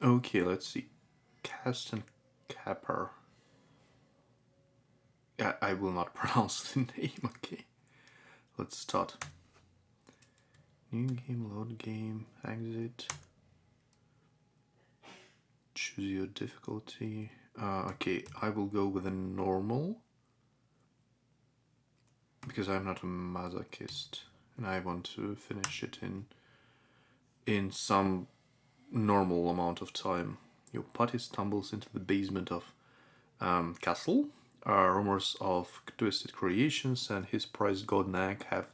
Okay, let's see. Cast and Capper. I will not pronounce the name. Okay, let's start. New game, load game, exit. Choose your difficulty. Okay, I will go with a normal because I'm not a masochist and I want to finish it in some normal amount of time. Your party stumbles into the basement of castle. Rumors of twisted creations and his prized god Nag have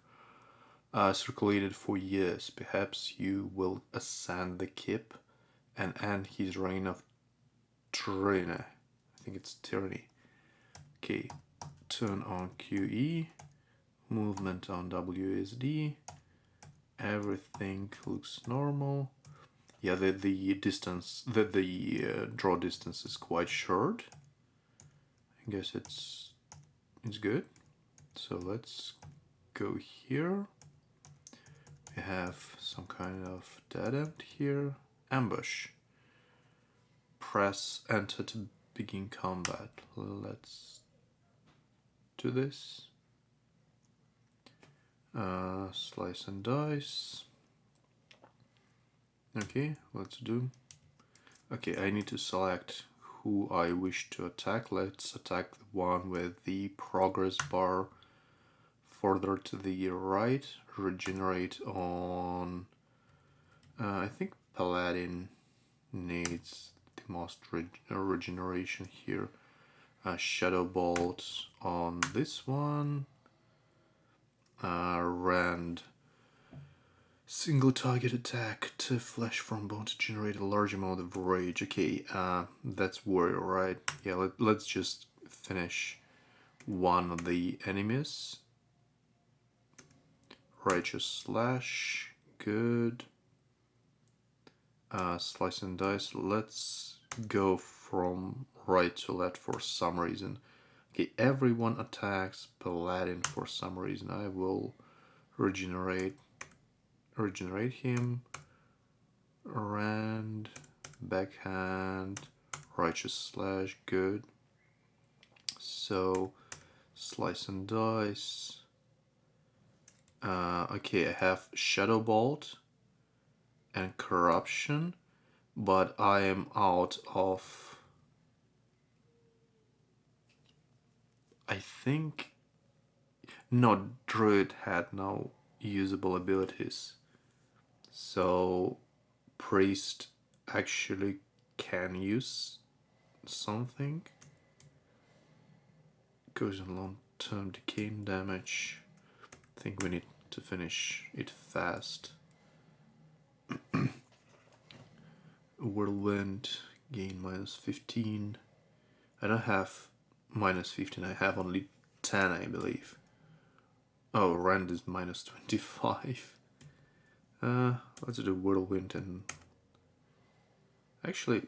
circulated for years. Perhaps you will ascend the keep and end his reign of tyranny. I think it's tyranny. Okay, turn on QE, movement on WSD. Everything looks normal. Yeah, the distance, the draw distance is quite short. I guess it's good. So let's go here. We have some kind of dead end here. Ambush. Press enter to begin combat. Let's do this. Slice and dice. Okay, let's do. Okay, I need to select who I wish to attack. Let's attack the one with the progress bar further to the right. Regenerate on. I think Paladin needs the most regeneration here. Shadow Bolt on this one. Rand. Single target attack to flesh from bone to generate a large amount of rage. Okay, that's warrior, right? Yeah, let's just finish one of the enemies. Righteous slash, good. Slice and dice. Let's go from right to left for some reason. Okay, everyone attacks Paladin for some reason. I will regenerate him. Rand, backhand, righteous slash, good. So, slice and dice. Okay, I have Shadow Bolt and Corruption, but I am out of. I think. No, Druid had no usable abilities. So, Priest actually can use something. Goes in long term decaying damage. I think we need to finish it fast. Whirlwind, gain minus 15. I don't have minus 15, I have only 10, I believe. Oh, Rand is minus 25. Let's do Whirlwind and. Actually,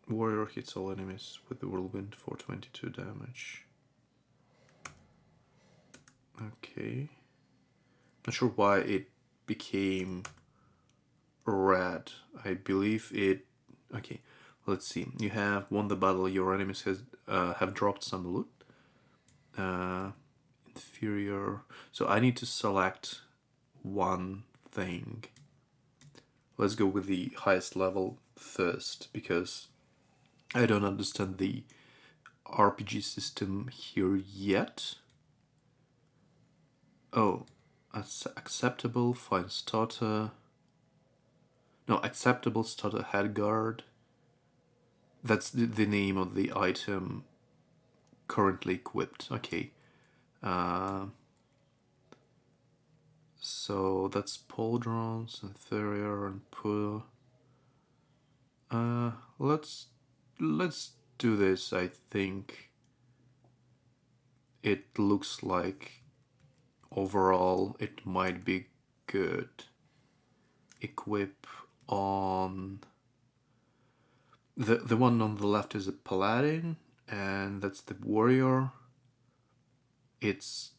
Warrior hits all enemies with the Whirlwind for 22 damage. Okay. Not sure why it became red. I believe it. Okay, let's see. You have won the battle. Your enemies have dropped some loot. Inferior. So I need to select one thing. Let's go with the highest level first because I don't understand the RPG system here yet. Oh, acceptable, fine starter. No, acceptable starter headguard. That's the name of the item currently equipped. Okay. So that's pauldrons, inferior, and poor. Let's do this. I think it looks like overall it might be good. Equip on the one on the left is a paladin, and that's the warrior. It's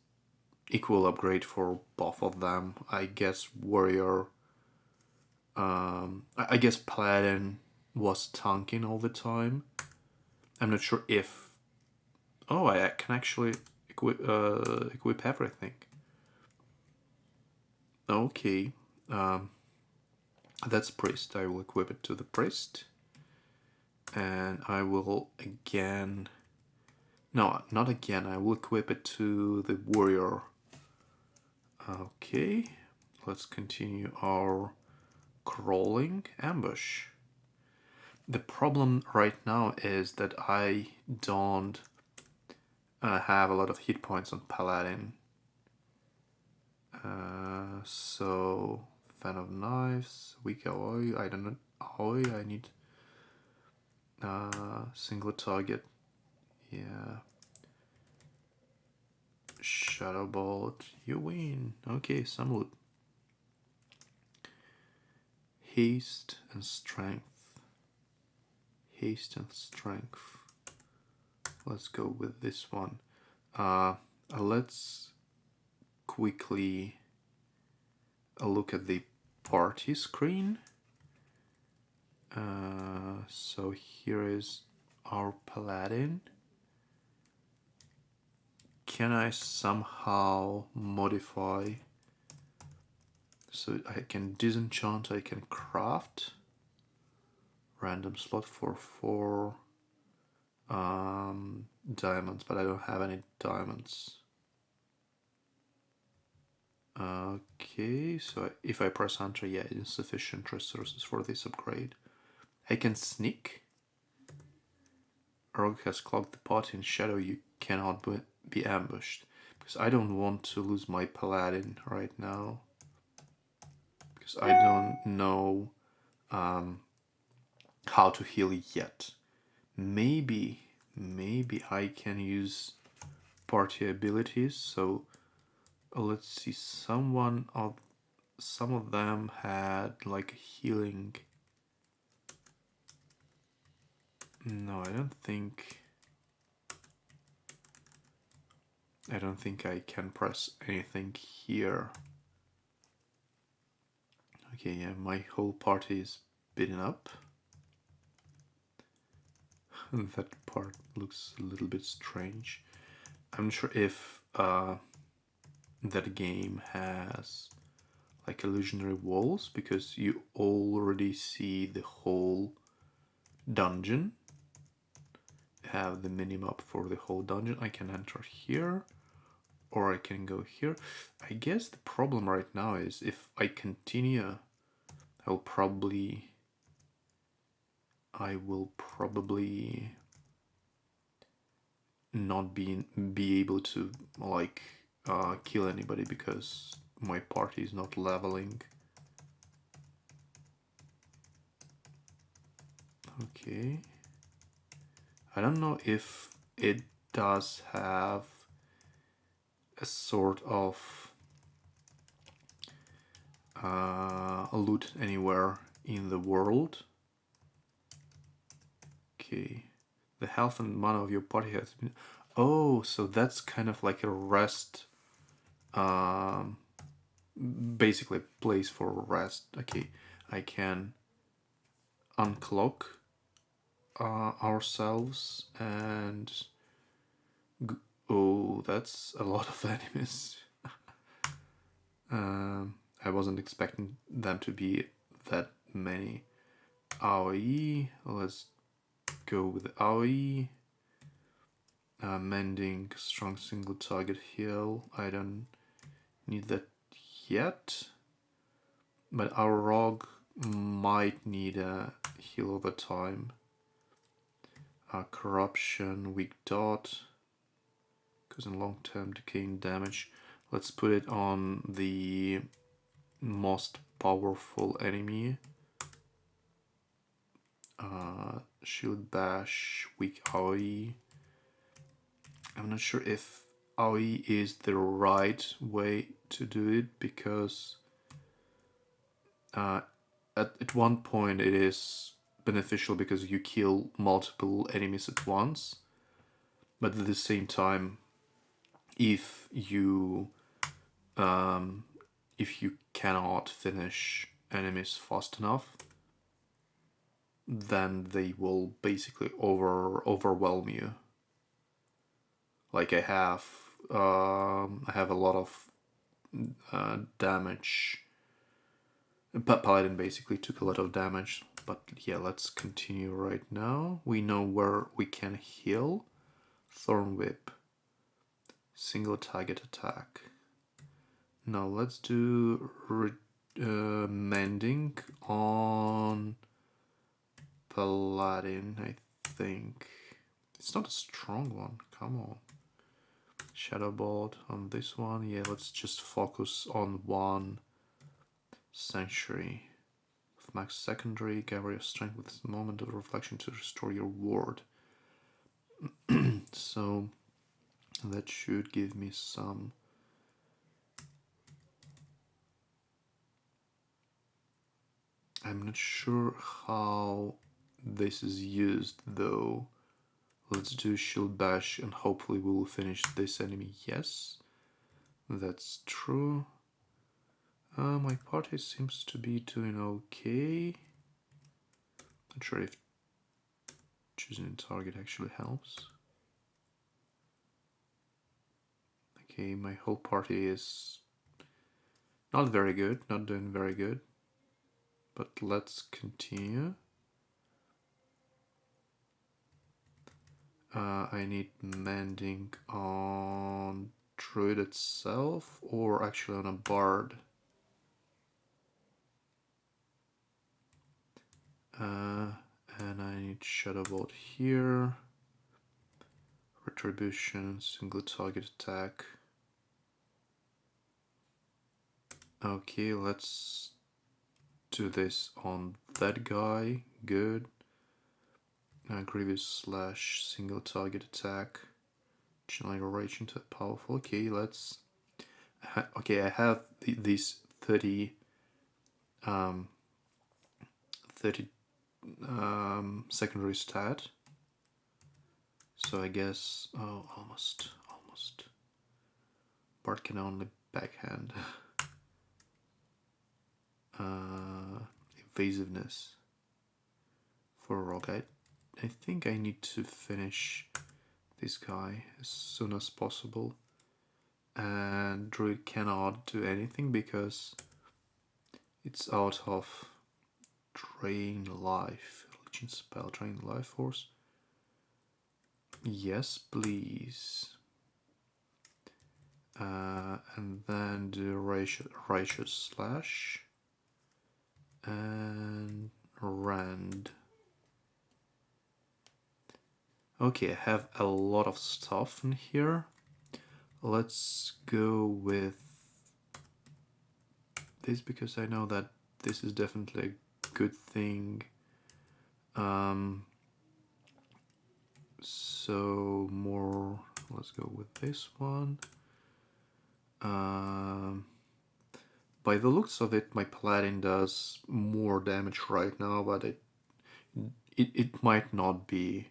equal upgrade for both of them. I guess warrior I guess Paladin was tanking all the time. I'm not sure if... Oh, I can actually equip everything. Okay. That's priest. I will equip it to the priest. And I will again... No, not again. I will equip it to the warrior. Okay. Let's continue our crawling ambush. The problem right now is that I don't have a lot of hit points on Paladin. So, Fan of Knives, weak Aoi, I don't know, Aoi, I need single target, yeah. Shadow Bolt, you win, okay, some loot. Haste and Strength, Haste and Strength, let's go with this one. Let's quickly look at the party screen. So here is our Paladin. Can I somehow modify? So I can disenchant, I can craft. Random slot for 4 diamonds, but I don't have any diamonds. Okay, so if I press enter, yeah, insufficient resources for this upgrade. I can sneak. Rogue has clogged the pot in shadow, you cannot be ambushed. Because I don't want to lose my Paladin right now. Because I don't know how to heal yet. Maybe I can use party abilities. So let's see, some of them had like healing. No, I don't think I can press anything here. Okay, yeah, my whole party is beaten up. That part looks a little bit strange. I'm not sure if that game has like illusionary walls, because you already see the whole dungeon. Have the minimap for the whole dungeon. I can enter here, or I can go here. I guess the problem right now is if I continue, I will probably not be able to like kill anybody because my party is not leveling. Okay. I don't know if it does have a sort of loot anywhere in the world. Okay. The health and mana of your party has been... Oh, so that's kind of like a rest. Basically a place for rest. Okay, I can uncloak ourselves and... Oh, that's a lot of enemies. I wasn't expecting them to be that many. AoE, let's go with AoE. Mending, strong single target heal. I don't need that yet. But our rogue might need a heal over time. Corruption, weak dot. Because in long term decaying damage. Let's put it on the most powerful enemy. Shield bash, weak AoE. I'm not sure if AoE is the right way to do it, because at one point it is beneficial because you kill multiple enemies at once, but at the same time, if you cannot finish enemies fast enough, then they will basically overwhelm you. Like I have a lot of damage. Paladin basically took a lot of damage, but yeah, let's continue right now. We know where we can heal. Thorn Whip, single target attack. Now let's do mending on Paladin, I think. It's not a strong one, come on. Shadow Bolt on this one. Yeah, let's just focus on one Sanctuary. With max secondary, gather your strength with this moment of reflection to restore your ward. So that should give me some. I'm not sure how this is used though. Let's do Shield Bash and hopefully we will finish this enemy. Yes, that's true. My party seems to be doing okay. Not sure if choosing a target actually helps. Okay, my whole party is not very good, not doing very good. But let's continue. I need mending on Druid itself, or actually on a Bard. And I need Shadow Bolt here. Retribution, single target attack. Okay, let's do this on that guy. Good. Grievous Slash, single target attack. Channeling Rage into powerful. Okay, let's. Okay, I have these 30 secondary stat. So I guess, oh, almost. Bard can only backhand. Evasiveness for Rogue. I think I need to finish this guy as soon as possible. And Druid cannot do anything because it's out of Drain Life. Legion spell, Drain Life Force. Yes, please. And then do Righteous Slash. And Rend. Okay, I have a lot of stuff in here. Let's go with this because I know that this is definitely a good thing. So more, let's go with this one. By the looks of it, my Paladin does more damage right now, but it might not be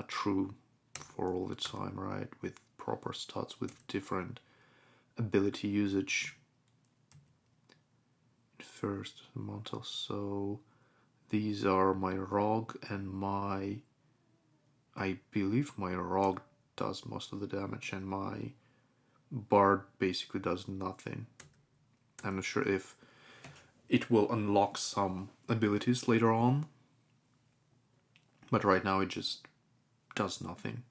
true for all the time, right? With proper stats, with different ability usage. First, Montel. So these are my Rogue and my. I believe my Rogue does most of the damage, and my Bard basically does nothing. I'm not sure if it will unlock some abilities later on, but right now it just does nothing.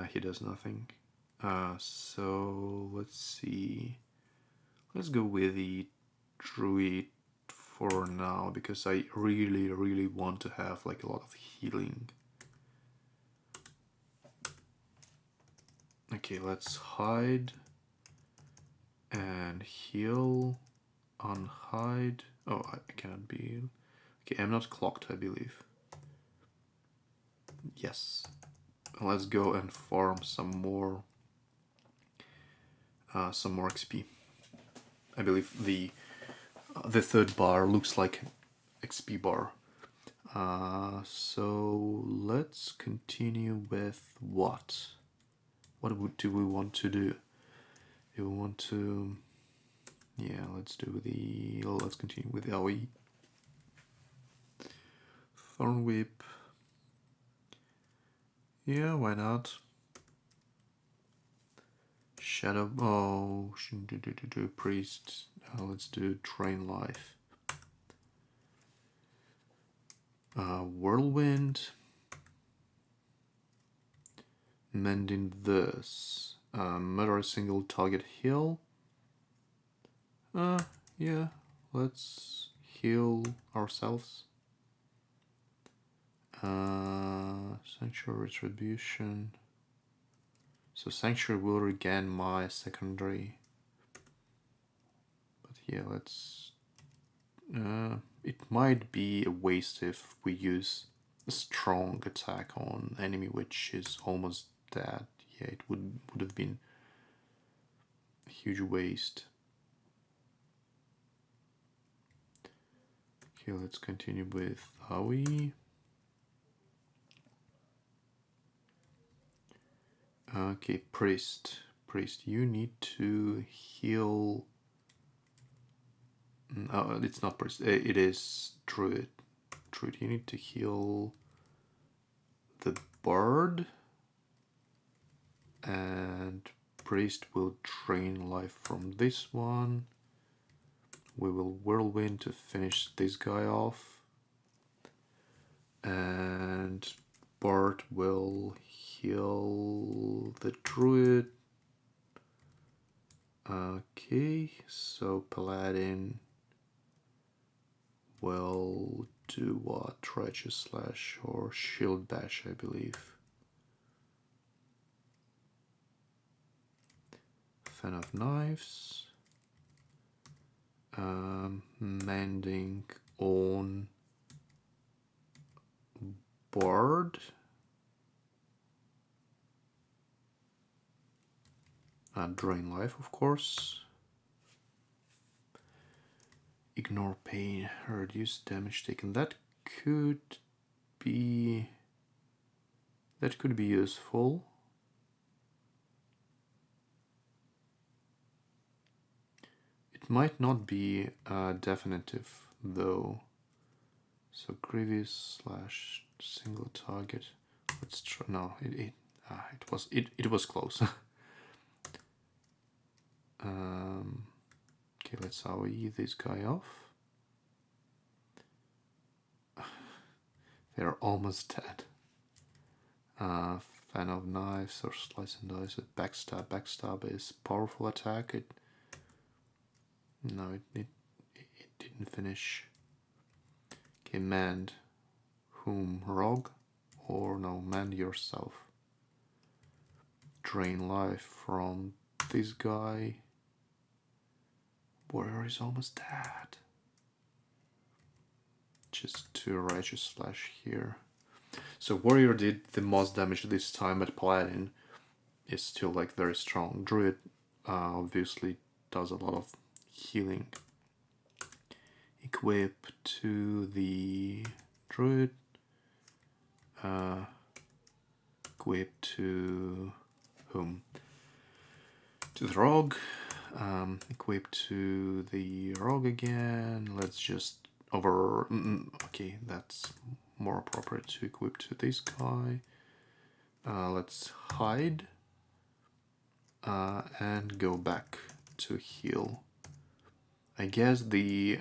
He does nothing. So let's see. Let's go with the Druid for now because I really want to have like a lot of healing. Okay, let's hide and heal. Unhide. Oh, I cannot be. Okay, I'm not clocked, I believe. Yes. Let's go and farm some more XP. I believe the third bar looks like XP bar. So let's continue with what? What do we want to do? Do we want to Yeah, let's continue with the AoE. Thorn Whip. Yeah, why not? Shadow. Oh, do Priest. Let's do Drain Life. Whirlwind. Mending this. Murder a single target heal. Yeah, let's heal ourselves. Sanctuary Retribution. So Sanctuary will regain my secondary. But yeah, let's... it might be a waste if we use a strong attack on enemy which is almost dead. Yeah, it would have been a huge waste. Okay, let's continue with AoE. Okay, Priest. Priest, you need to heal... No, it's not Priest. It is Druid. Druid, you need to heal the Bard. And Priest will drain life from this one. We will Whirlwind to finish this guy off. And Bard will heal the Druid. Okay, so Paladin will do what? Righteous Slash or Shield Bash, I believe. Fan of Knives. Mending on Bard. Drain life, of course. Ignore pain, reduce damage taken. That could be useful. It might not be definitive though. So grievous slash single target. Let's try. No, it was close. Okay, let's AoE this guy off. They're almost dead. Fan of Knives or Slice and Dice. Backstab. Backstab is powerful attack. It didn't finish. Okay, mend. Whom? Rogue? Or no, mend yourself. Drain life from this guy. Warrior is almost dead. Just 2 Righteous Slash here. So Warrior did the most damage this time, but Paladin is still like very strong. Druid obviously does a lot of healing. Equip to the Druid. Equip to whom? To the Rogue. Equip to the Rogue again. Let's just okay, that's more appropriate to equip to this guy. Let's hide and go back to heal. I guess the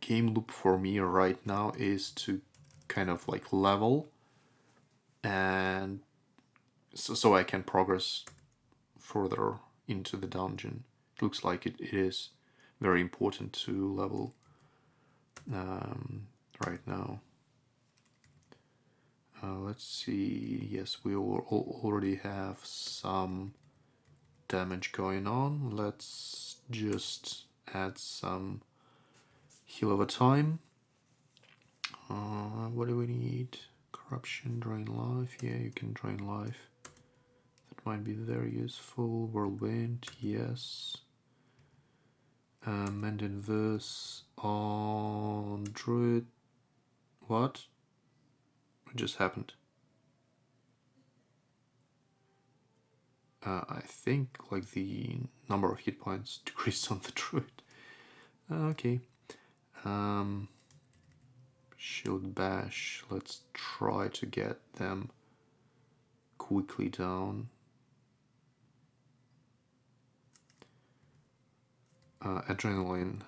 game loop for me right now is to kind of like level, and so I can progress further into the dungeon. It looks like it is very important to level right now. Let's see. Yes, we already have some damage going on. Let's just add some heal over time. What do we need? Corruption, drain life. Yeah, you can drain life. That might be very useful. Whirlwind, yes. Mend Inverse on Druid. What? What just happened? I think like the number of hit points decreased on the Druid. Okay. Shield bash. Let's try to get them quickly down. Adrenaline.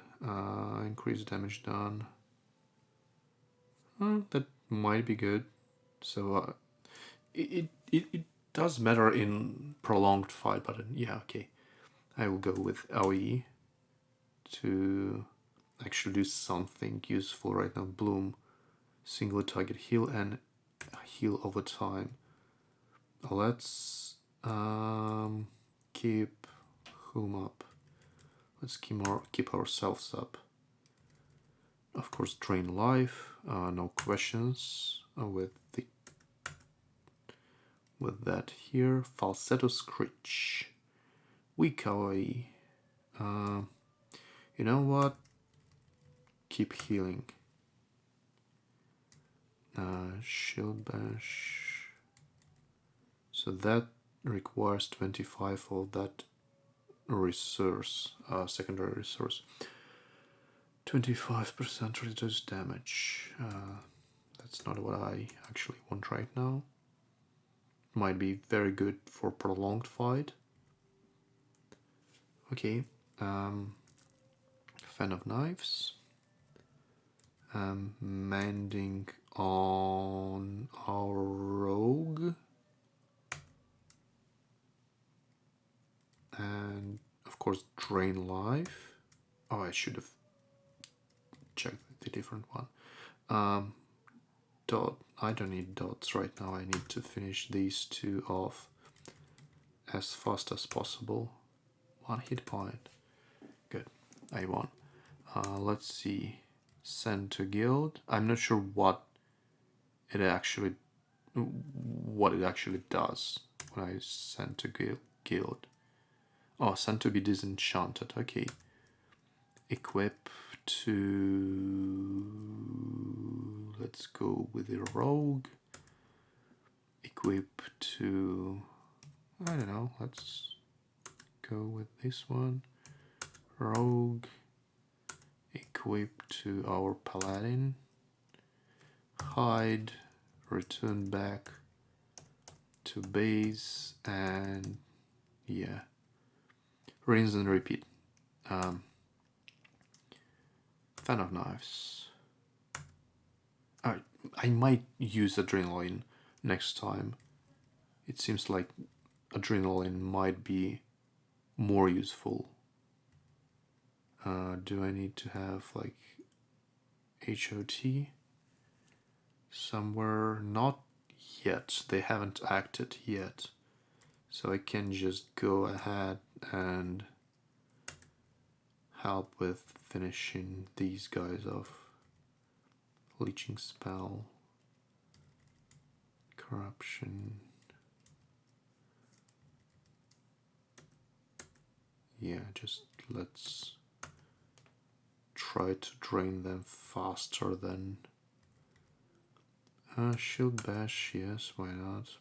Increase damage done. That might be good. So it does matter in prolonged fight, but yeah, okay. I will go with AoE to actually do something useful right now. Bloom, single target heal and heal over time. Let's keep whom up. Let's keep ourselves up. Of course, drain life. No questions with that here. Falsetto Screech. Weak AoE. You know what? Keep healing. Shield bash. So that requires 25 of that resource, secondary resource. 25% reduced damage. That's not what I actually want right now. Might be very good for prolonged fight. Okay. Fan of Knives. Mending on our rogue. And of course drain life. Oh, I should have checked the different one. Dot. I don't need dots right now. I need to finish these two off as fast as possible. 1 hit point. Good. I won. Let's see. Send to guild. I'm not sure what it actually does when I send to guild. Oh, send to be disenchanted. Okay. Equip to... Let's go with the rogue. Equip to... I don't know. Let's go with this one. Rogue. Equip to our paladin. Hide. Return back to base. And yeah. Rinse and repeat. Fan of Knives. I might use Adrenaline next time. It seems like Adrenaline might be more useful. Do I need to have like HOT somewhere? Not yet. They haven't acted yet. So I can just go ahead and help with finishing these guys off. Leeching spell. Corruption. Yeah, just let's try to drain them faster than... shield bash, yes, why not?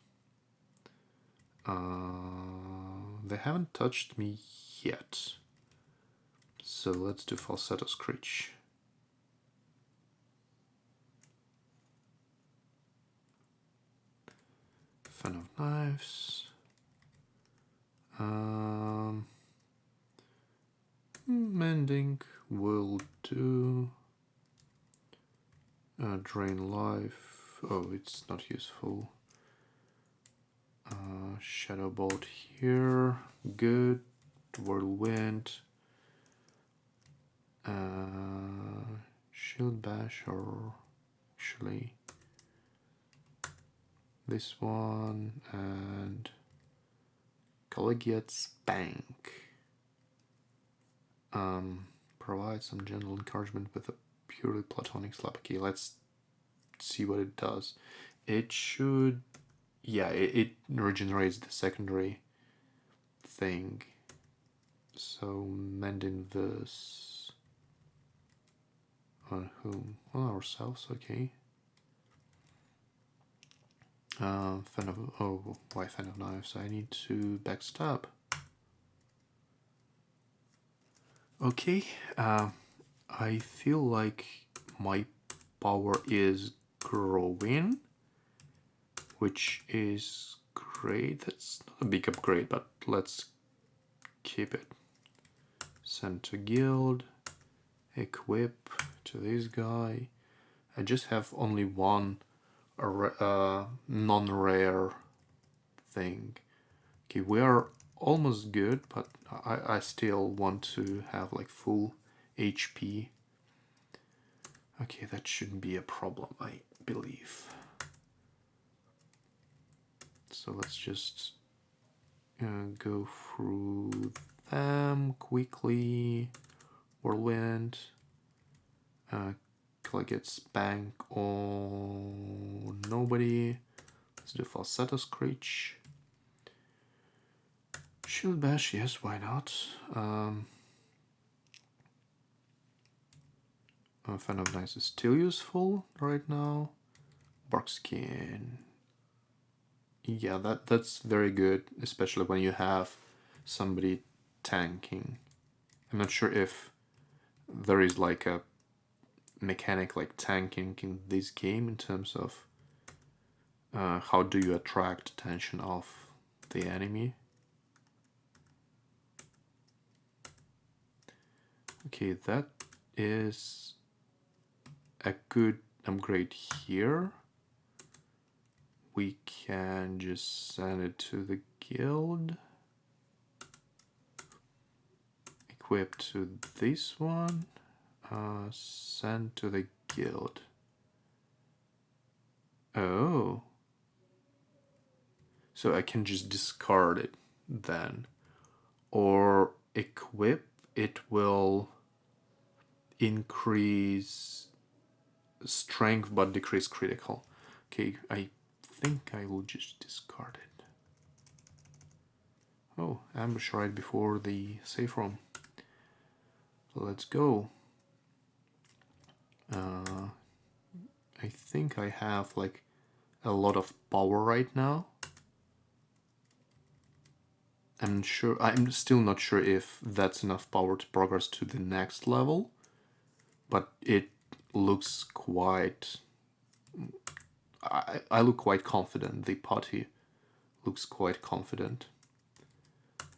They haven't touched me yet. So let's do Falsetto Screech. Fan of Knives. Mending will do. Drain life. Oh, it's not useful. Shadow Bolt here. Good. Whirlwind. Shield bash, or actually this one, and Collegiate Spank. Provide some gentle encouragement with a purely platonic slap. Okay, let's see what it does. It should, yeah, it regenerates the secondary thing. So mending this on whom? On ourselves, okay. Fan of, oh, why Fan of Knives? I need to backstab. Okay, I feel like my power is growing, which is great. That's not a big upgrade, but let's keep it. Send to guild, equip to this guy. I just have only one non-rare thing. Okay, we are almost good, but I still want to have like full HP. Okay, that shouldn't be a problem, I believe. So let's just go through them quickly. Whirlwind. Click its bank on nobody. Let's do falsetto screech. Shield bash, yes, why not? Fan of Nice is still useful right now. Barkskin. Yeah, that's very good, especially when you have somebody tanking. I'm not sure if there is like a mechanic like tanking in this game in terms of how do you attract attention of the enemy. Okay, that is a good upgrade here. We can just send it to the guild. Equip to this one. Send to the guild. Oh. So I can just discard it then. Or equip, it will increase strength but decrease critical. Okay, I think I will just discard it. Oh, ambush right before the safe room. Let's go. I think I have like a lot of power right now. I'm still not sure if that's enough power to progress to the next level, but it looks quite... I look quite confident. The party looks quite confident.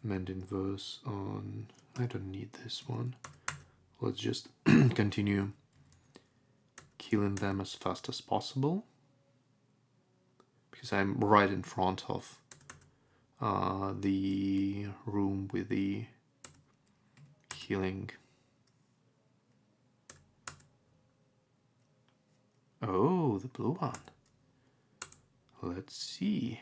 Mending verse on... I don't need this one. Let's just continue killing them as fast as possible, because I'm right in front of the room with the healing. Oh, the blue one. Let's see.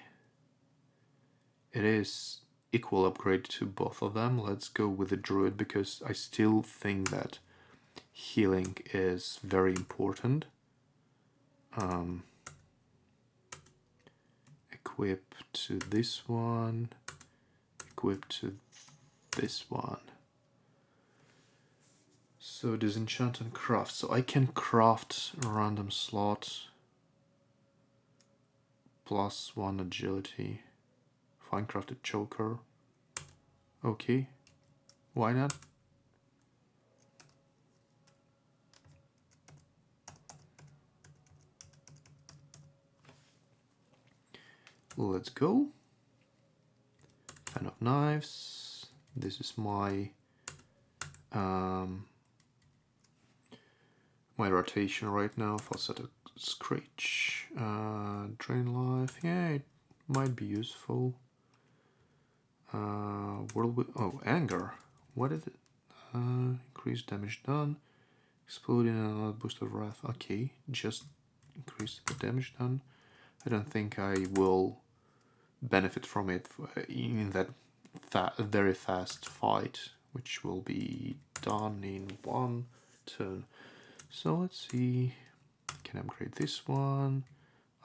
It is equal upgrade to both of them. Let's go with the druid because I still think that healing is very important. Equip to this one. Equip to this one. So disenchant and craft. So I can craft a random slot +1 agility. Fine crafted choker. Okay, why not? Let's go. Fan of knives. This is my my rotation right now. Falsetto screech. Drain life. Yeah, it might be useful. Whirlwind. Oh, anger. What is it? Increase damage done. Exploding and another boost of wrath. Okay, just increase the damage done. I don't think I will benefit from it in that very fast fight, which will be done in one turn. So let's see. I can upgrade this one.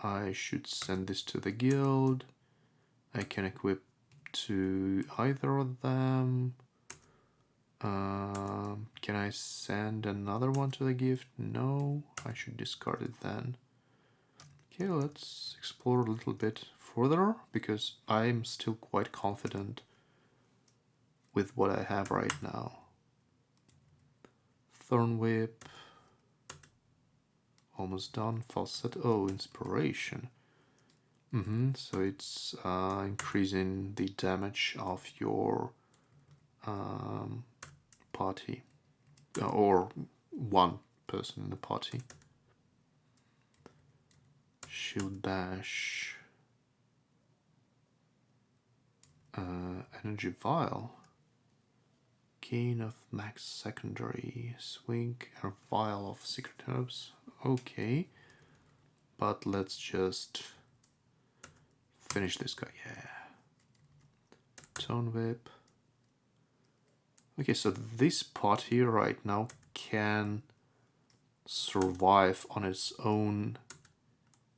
I should send this to the guild. I can equip to either of them. Can I send another one to the gift? No, I should discard it then. Okay, let's explore a little bit further because I'm still quite confident with what I have right now. Thorn Whip. Almost done. Falsetto. Oh, Inspiration. So it's increasing the damage of your party. Or one person in the party. Shield Bash. Energy Vial. Gain of max secondary. Swing and Vial of Secret Herbs. Okay. But let's just finish this guy. Yeah. Tone Whip. Okay, so this party right now can survive on its own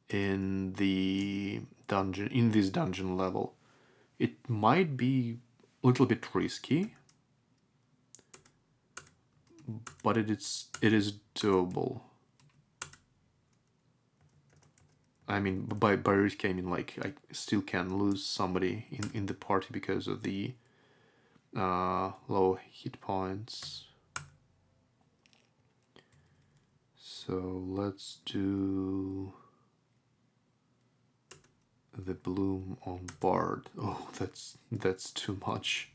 in the dungeon, in this dungeon level. It might be a little bit risky, but it is doable. I mean, by risky I mean like I still can lose somebody in the party because of the low hit points. So let's do the Bloom on Bard. Oh, that's too much.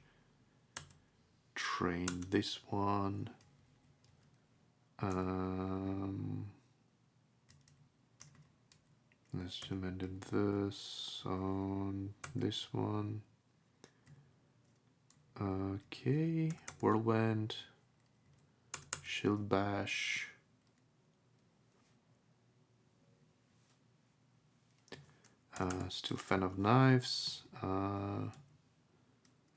Train this one. Let's amend this on this one. Okay, Whirlwind, Shield Bash. Still fan of knives.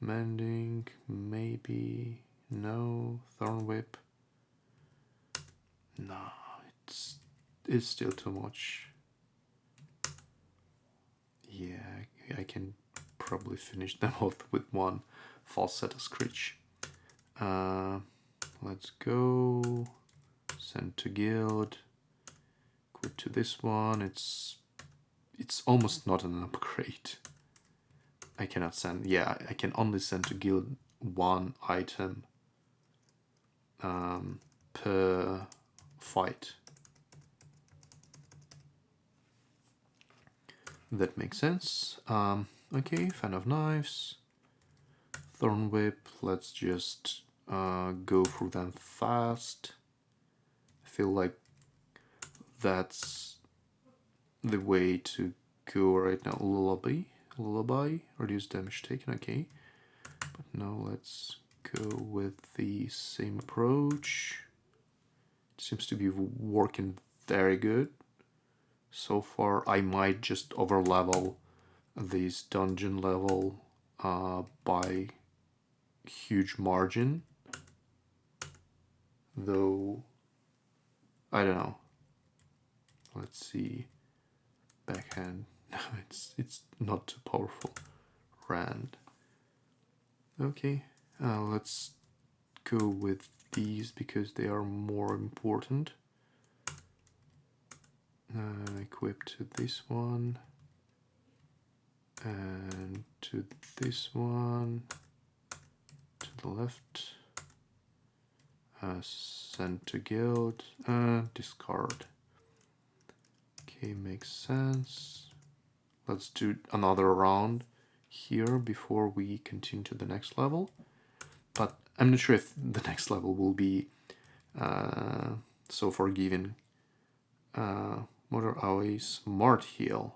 Mending, maybe. No. Thorn Whip. No, it's still too much. Yeah, I can probably finish them off with one Falsetto Screech. Let's go. Send to Guild. Quit to this one. It's almost not an upgrade. I cannot send. Yeah, I can only send to Guild one item per fight. That makes sense. Okay, fan of knives. Thorn Whip. Let's just go through them fast. I feel like that's the way to go right now. Lullaby, reduce damage taken. Okay, but now let's go with the same approach. It seems to be working very good so far. I might just overlevel this dungeon level by huge margin, though I don't know. Let's see. Backhand. it's not too powerful. Rand. Okay, let's go with these because they are more important. Equip to this one and to this one, to the left. Send to Guild. Discard. Okay, makes sense. Let's do another round here before we continue to the next level. But I'm not sure if the next level will be so forgiving. Motor Aoi Smart Heal.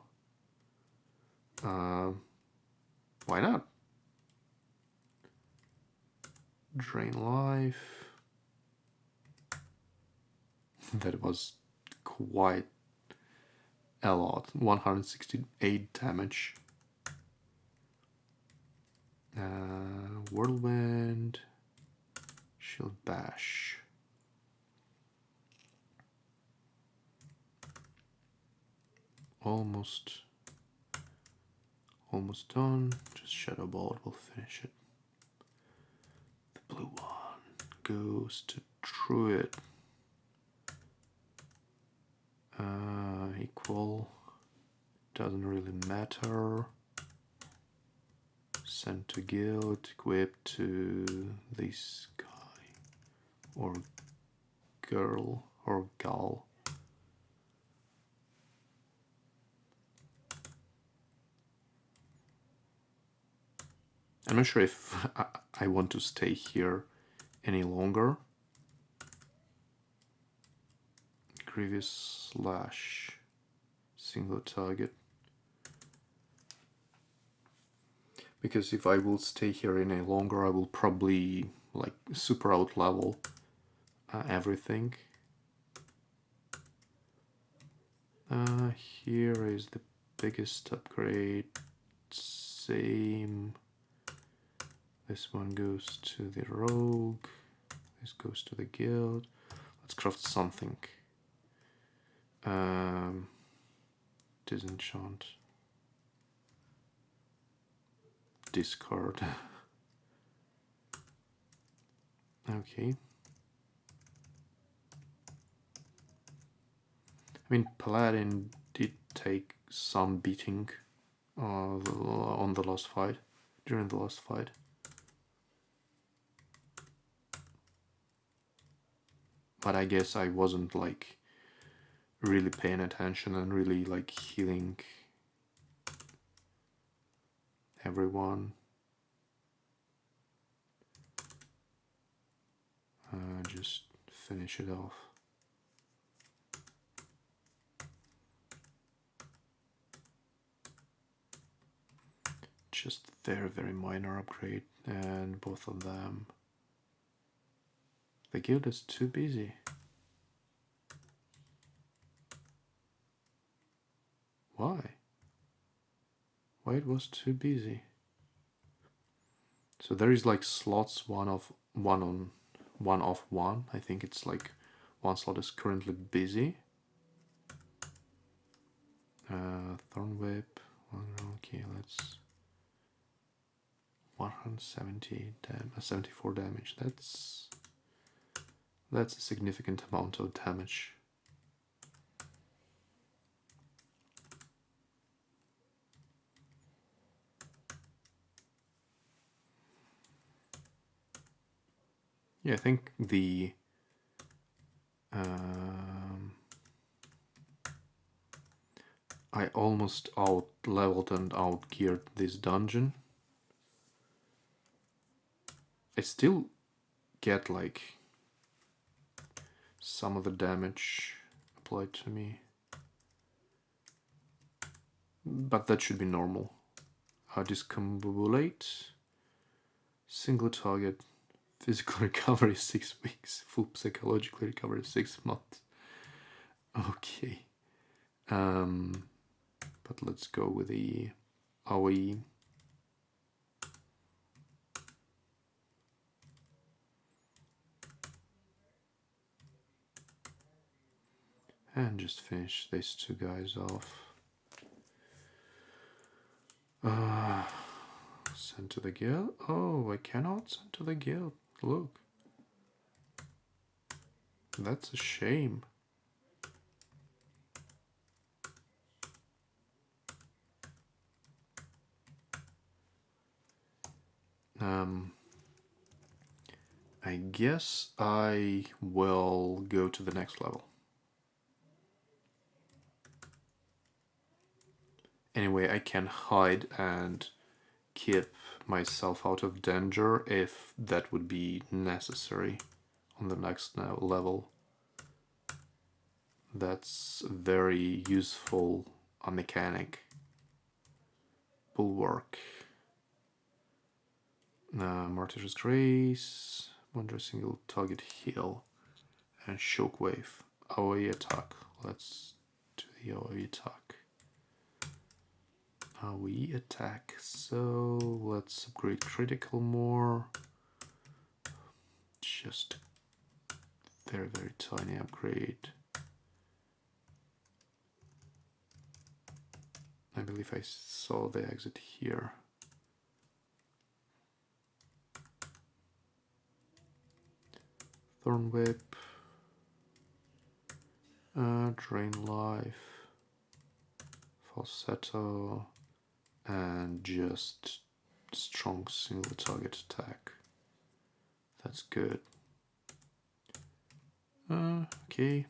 Why not? Drain life. That was quite a lot. 168 damage. Whirlwind. Shield Bash. Almost done. Just Shadow Ball will finish it. The blue one goes to Druid. Equal. Doesn't really matter. Send to Guild. Equip to this guy. Or girl or gal. I'm not sure if I want to stay here any longer. Grievous slash single target. Because if I will stay here any longer, I will probably like super out level everything. Here is the biggest upgrade. Same. This one goes to the rogue. This goes to the guild. Let's craft something. Disenchant. Discard. Okay. I mean, Paladin did take some beating on the last fight, during the last fight. But I guess I wasn't like really paying attention and really like healing everyone. Just finish it off. Just very minor upgrade, and both of them. The guild is too busy. Why? Why it was too busy? So there is like slots one off one. I think it's like one slot is currently busy. Thorn Whip. Okay, let's 170 74 damage. That's a significant amount of damage. Yeah, I think the I almost out leveled and out geared this dungeon. I still get like some of the damage applied to me, but that should be normal. Discombobulate, single target, physical recovery 6 weeks, full psychological recovery 6 months. Okay, but let's go with the AoE. And just finish these two guys off. Send to the guild? Oh, I cannot send to the guild. Look. That's a shame. I guess I will go to the next level. Anyway, I can hide and keep myself out of danger if that would be necessary on the next level. That's a very useful mechanic. Bulwark. Martyr's Grace. Wonder single target heal. And Shockwave. AoE attack. Let's do the AoE attack. AoE attack. So let's upgrade critical more. Just very tiny upgrade. I believe I saw the exit here. Thorn Whip. Drain life. Falsetto. And just strong single target attack. That's good. Okay.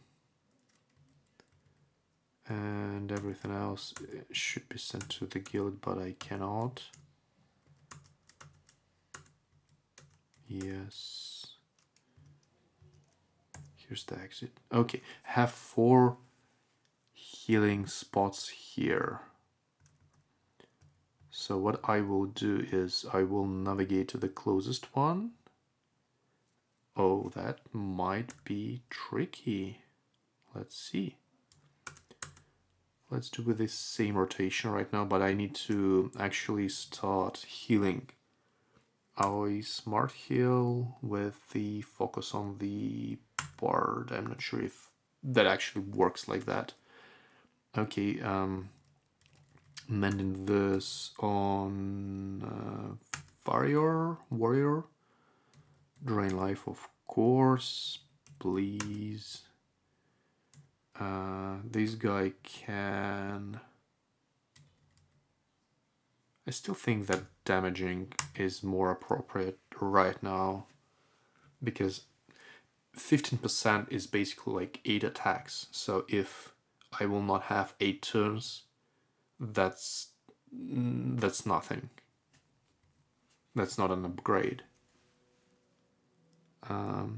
And everything else should be sent to the guild, but I cannot. Yes. Here's the exit. Okay, have 4 healing spots here. So what I will do is I will navigate to the closest one. Oh, that might be tricky. Let's see. Let's do with this same rotation right now, but I need to actually start healing. I smart heal with the focus on the bard. I'm not sure if that actually works like that. Okay, mending this on warrior. Drain life, of course, please. This guy can... I still think that damaging is more appropriate right now, because 15% is basically like 8 attacks. So if I will not have 8 turns, that's nothing. That's not an upgrade.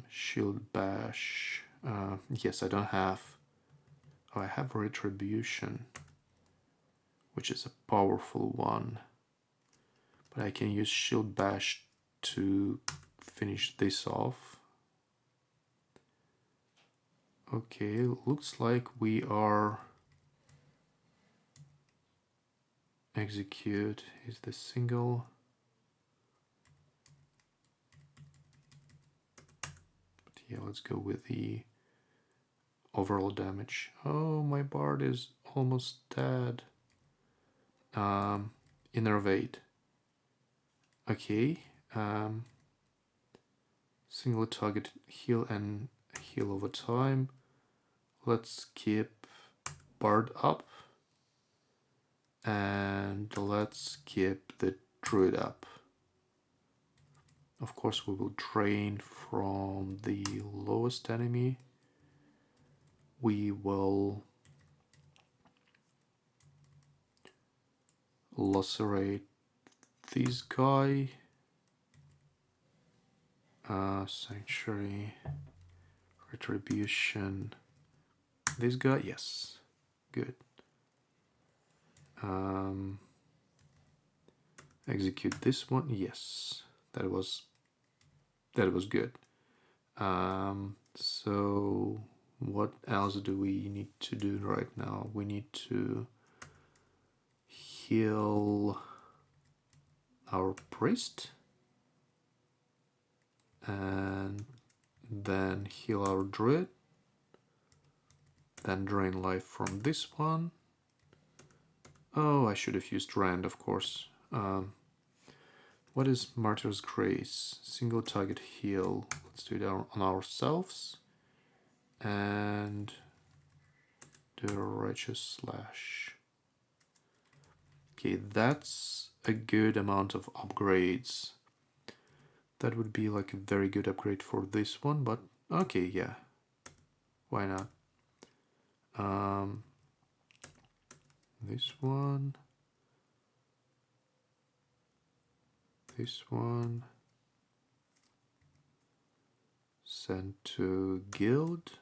Shield bash. Yes, I don't have... Oh, I have retribution, which is a powerful one. But I can use shield bash to finish this off. Okay, looks like we are... Execute is the single. But yeah, let's go with the overall damage. Oh, my bard is almost dead. Innervate. Okay. Single target heal and heal over time. Let's keep bard up. And let's keep the druid up. Of course, we will drain from the lowest enemy. We will lacerate this guy. Sanctuary, retribution. This guy, yes, good. Execute this one, yes, that was good. So what else do we need to do right now? We need to heal our priest and then heal our druid, then drain life from this one. Oh, I should have used Rand, of course. What is Martyr's Grace? Single target heal. Let's do it on ourselves. And do a Righteous Slash. Okay, that's a good amount of upgrades. That would be like a very good upgrade for this one, but okay, yeah. Why not? This one. This one. Send to guild.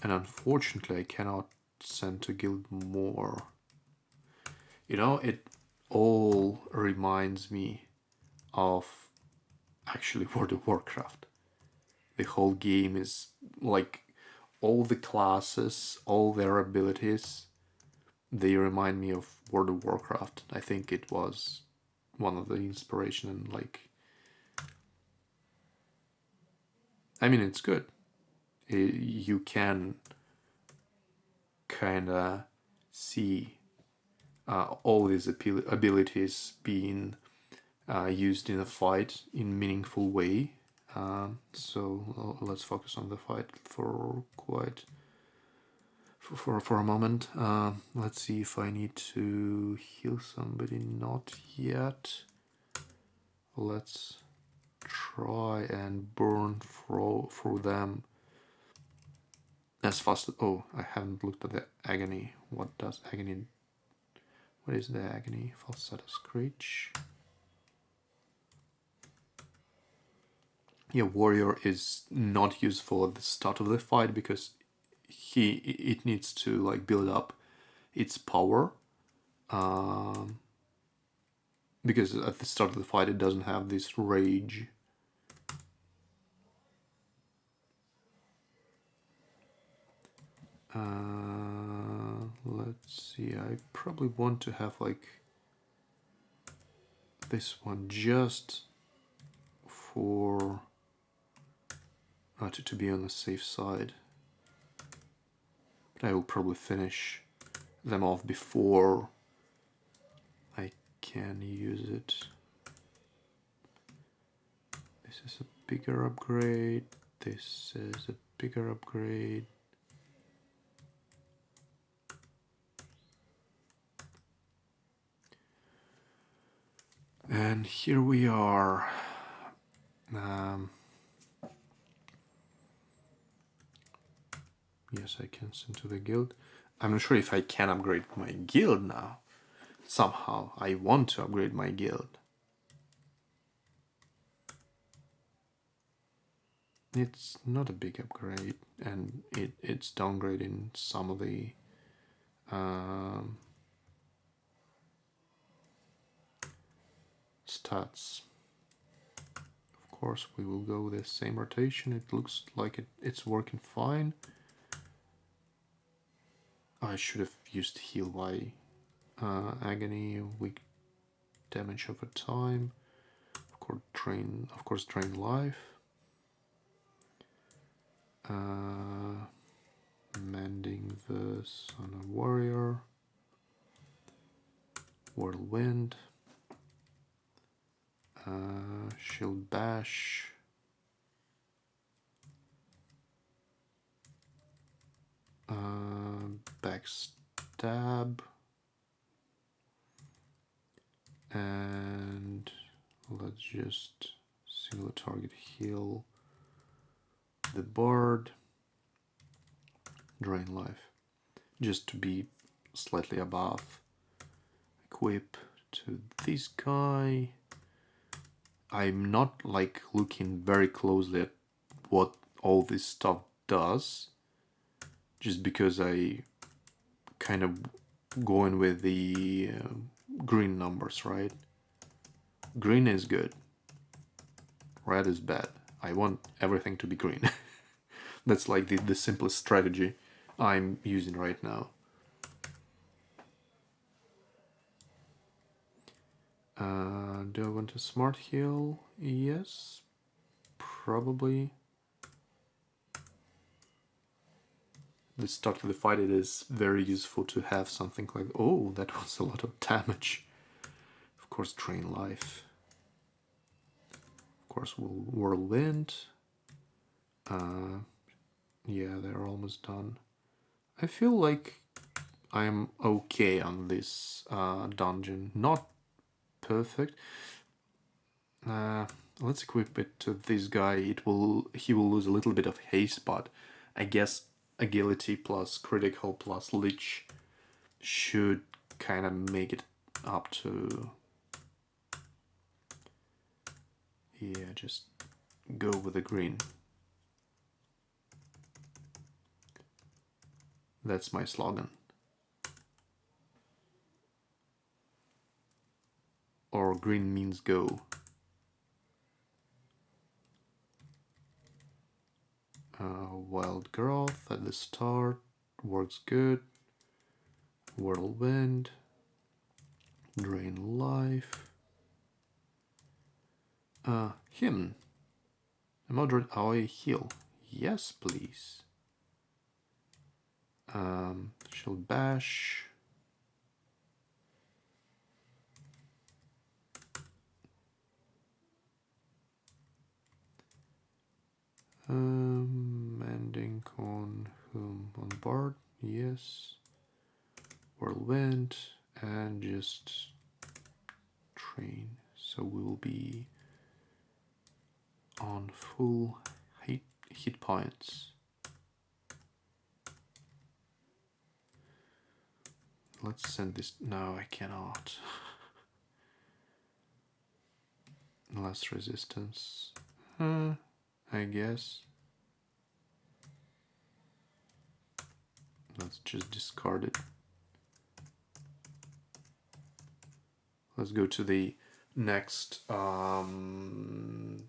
And unfortunately I cannot send to guild more. You know, it all reminds me of actually World of Warcraft. The whole game is like all the classes, all their abilities, they remind me of World of Warcraft. I think it was one of the inspiration, and like, I mean, it's good. You can kind of see all these abilities being used in a fight in meaningful way. So let's focus on the fight for a moment. Let's see if I need to heal somebody. Not yet. Let's try and burn through them as fast as... Oh, I haven't looked at the agony. What does agony... What is the agony? Falsetto screech. Yeah, warrior is not useful at the start of the fight because it needs to like build up its power. Because at the start of the fight it doesn't have this rage. Let's see, I probably want to have like this one just for to be on the safe side. But I will probably finish them off before I can use it. This is a bigger upgrade. This is a bigger upgrade. And here we are. Yes, I can send to the guild. I'm not sure if I can upgrade my guild now. Somehow, I want to upgrade my guild. It's not a big upgrade, and it's downgrading some of the stats. Of course, we will go with the same rotation. It looks like it's working fine. I should have used heal by agony, weak damage over time. Of course, drain life. Mending this on a warrior. Whirlwind. Shield bash. Backstab. And let's just single target heal the bard. Drain life. Just to be slightly above. Equip to this guy. I'm not like looking very closely at what all this stuff does, just because I kind of going with the green numbers, right? Green is good, red is bad. I want everything to be green. That's like the simplest strategy I'm using right now. Do I want a smart heal? Yes, probably. The start of the fight, it is very useful to have something like... Oh, that was a lot of damage. Of course, drain life. Of course, whirlwind. Yeah, they're almost done. I feel like I'm okay on this dungeon. Not perfect. Let's equip it to this guy. He will lose a little bit of haste, but I guess agility plus critical plus leech should kind of make it up to... Yeah, just go with the green. That's my slogan. Or green means go. Wild growth at the start works good. Whirlwind. Drain life. Hymn. A moderate AoE heal. Yes, please. Shield bash. Mending on whom? On board? Yes. Whirlwind and just train. So we will be on full hit points. Let's send this. No, I cannot. Less resistance. I guess. Let's just discard it. Let's go to the next green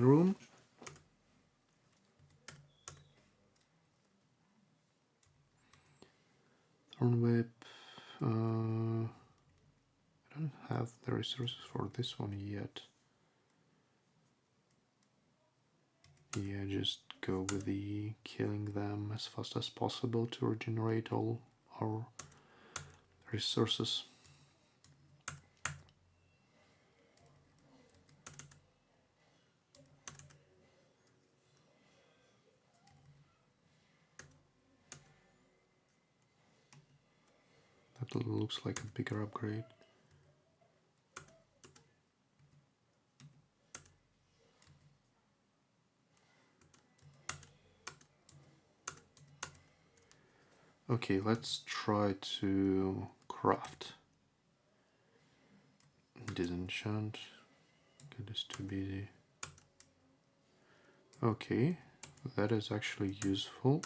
room. Thorn Whip. I don't have the resources for this one yet. Yeah, just go with the killing them as fast as possible to regenerate all our resources. That looks like a bigger upgrade. Okay, let's try to craft. Disenchant. Get this too busy. Okay, that is actually useful.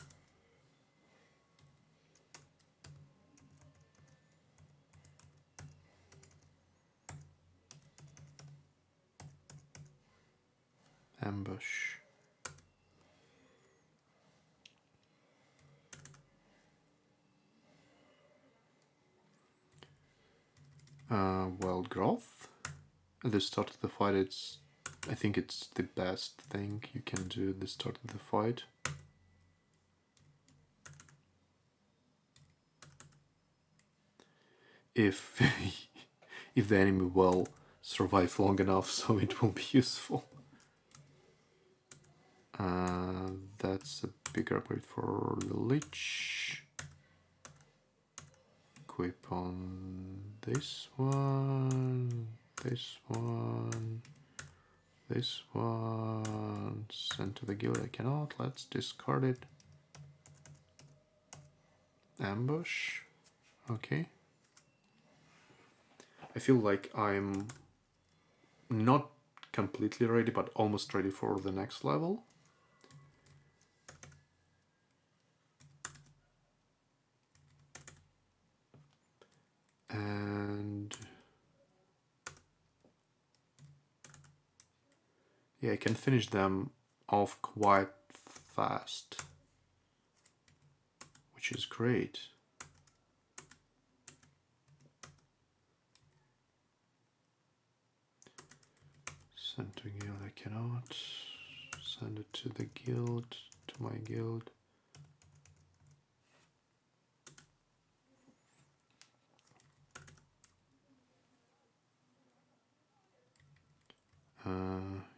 Ambush. Wild growth. At the start of the fight, I think it's the best thing you can do at the start of the fight. If if the enemy will survive long enough, so it will be useful. That's a bigger upgrade for the Lich. Equip on this one, this one, this one. Send to the guild. I cannot. Let's discard it. Ambush. Okay. I feel like I'm not completely ready, but almost ready for the next level. And yeah, I can finish them off quite fast, which is great. Send to guild, I cannot. Send it to the guild, to my guild.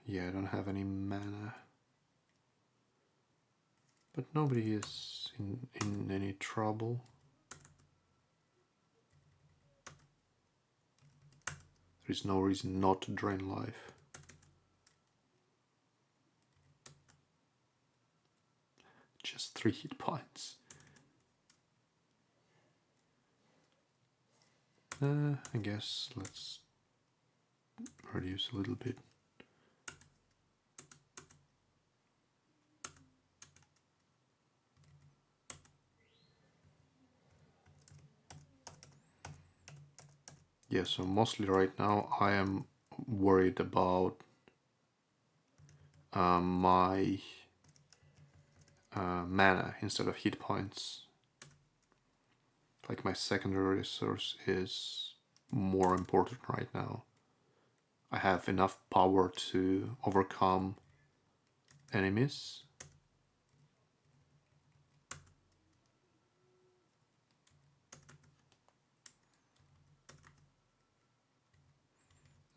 Yeah, I don't have any mana. But nobody is in any trouble. There is no reason not to drain life. Just 3 hit points. I guess let's reduce a little bit. Yeah, so mostly right now I am worried about my mana instead of hit points. Like my secondary resource is more important right now. I have enough power to overcome enemies.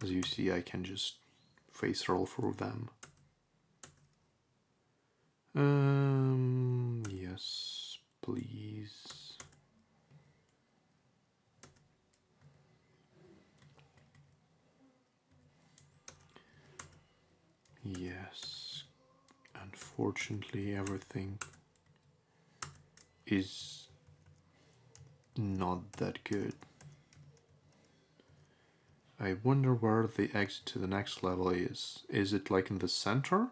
As you see, I can just face roll through them. Yes, please. unfortunately everything is not that good. I wonder where the exit to the next level is. Is it like in the center?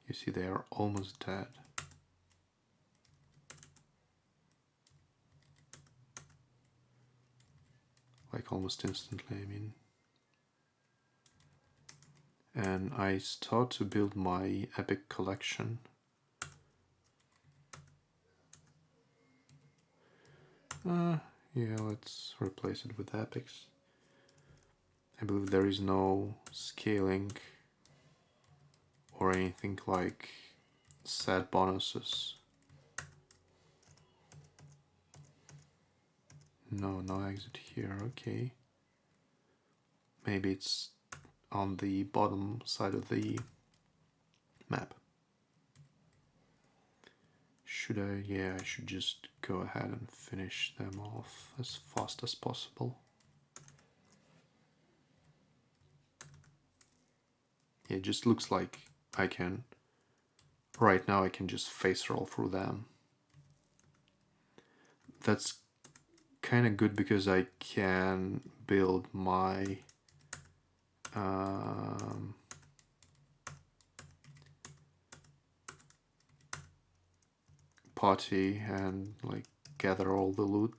You see, they are almost dead. Like almost instantly, I mean. And I start to build my epic collection. Yeah, let's replace it with epics. I believe there is no scaling or anything like set bonuses. No, no exit here, okay. Maybe it's on the bottom side of the map. Should I? Yeah, I should just go ahead and finish them off as fast as possible. Yeah, it just looks like I can, right now I can just face roll through them. That's kind of good because I can build my party and like gather all the loot.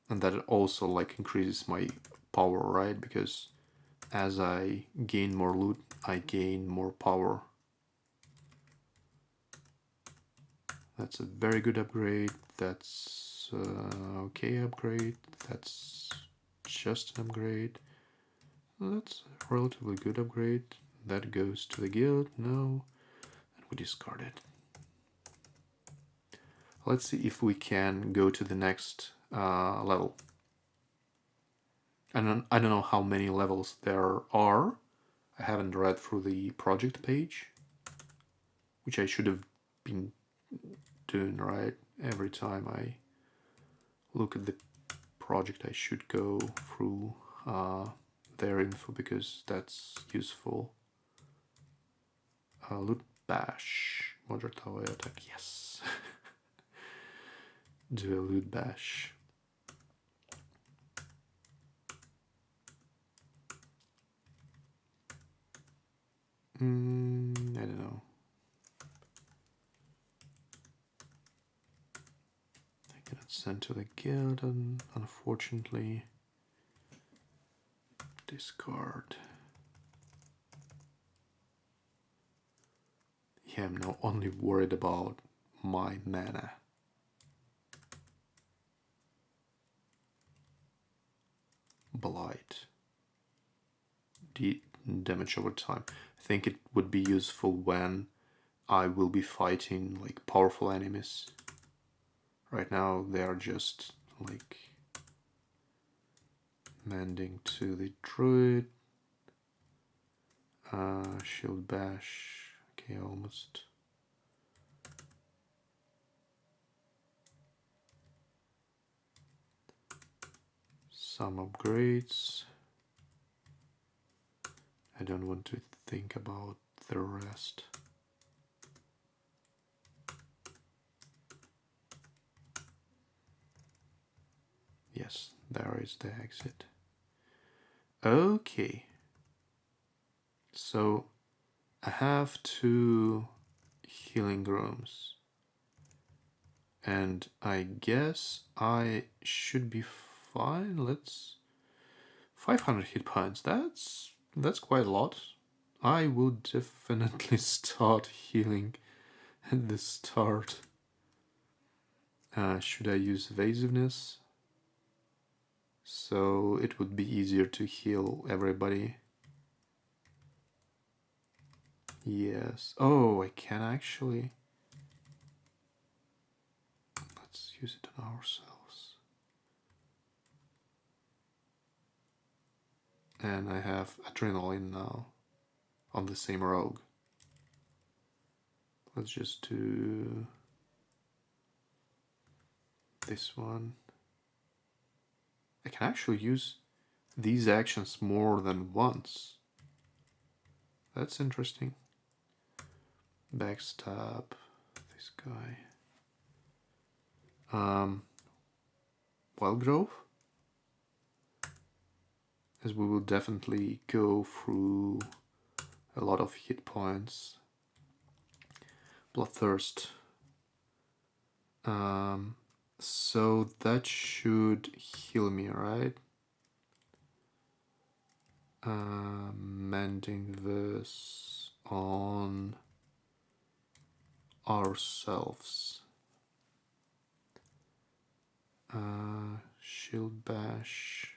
And that also like increases my power, right? Because as I gain more loot, I gain more power. That's a very good upgrade. That's okay upgrade. That's just an upgrade. That's a relatively good upgrade. That goes to the guild. No. And we discard it. Let's see if we can go to the next level. I don't know how many levels there are. I haven't read through the project page, which I should have been doing, right? Every time I look at the project, I should go through their info because that's useful. Loot bash, moderate tower attack, yes. Do a loot bash. I don't know. I cannot send to the guild, unfortunately. Discard. Yeah, I'm now only worried about my mana. Blight. Damage over time. I think it would be useful when I will be fighting like powerful enemies. Right now they are just like mending to the druid. Shield bash. Okay, almost. Some upgrades. I don't want to think about the rest. Yes, there is the exit. Okay. So I have 2 healing rooms. And I guess I should be fine. Let's 500 hit points. That's quite a lot. I will definitely start healing at the start. Should I use evasiveness? So it would be easier to heal everybody. Yes. Oh, I can actually. Let's use it on ourselves. And I have adrenaline now on the same rogue. Let's just do this one. I can actually use these actions more than once. That's interesting. Backstab this guy. Wildgrowth, as we will definitely go through a lot of hit points. Bloodthirst. So that should heal me, right? Mending this on ourselves. Shield Bash.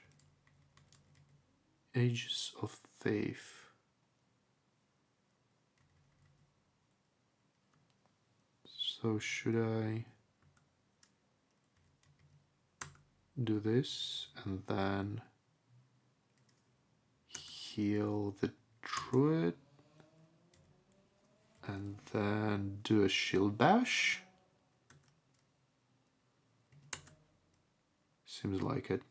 Ages of Faith. So should I do this and then heal the druid and then do a shield bash? Seems like it.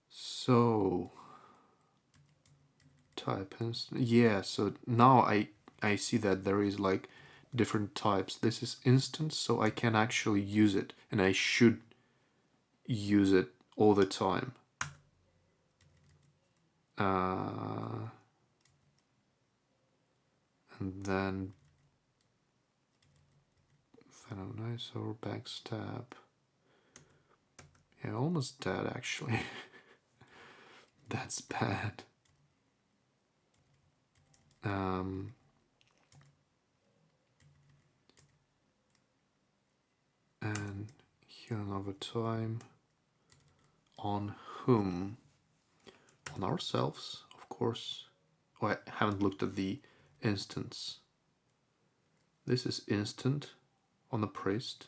So type instant. Yeah, so now I see that there is like different types. This is instant, so I can actually use it, and I should use it all the time. And then Venomize or Backstab. Yeah, almost dead actually. That's bad. And healing over time. On whom? On ourselves, of course. Oh, I haven't looked at the instance. This is instant on the priest.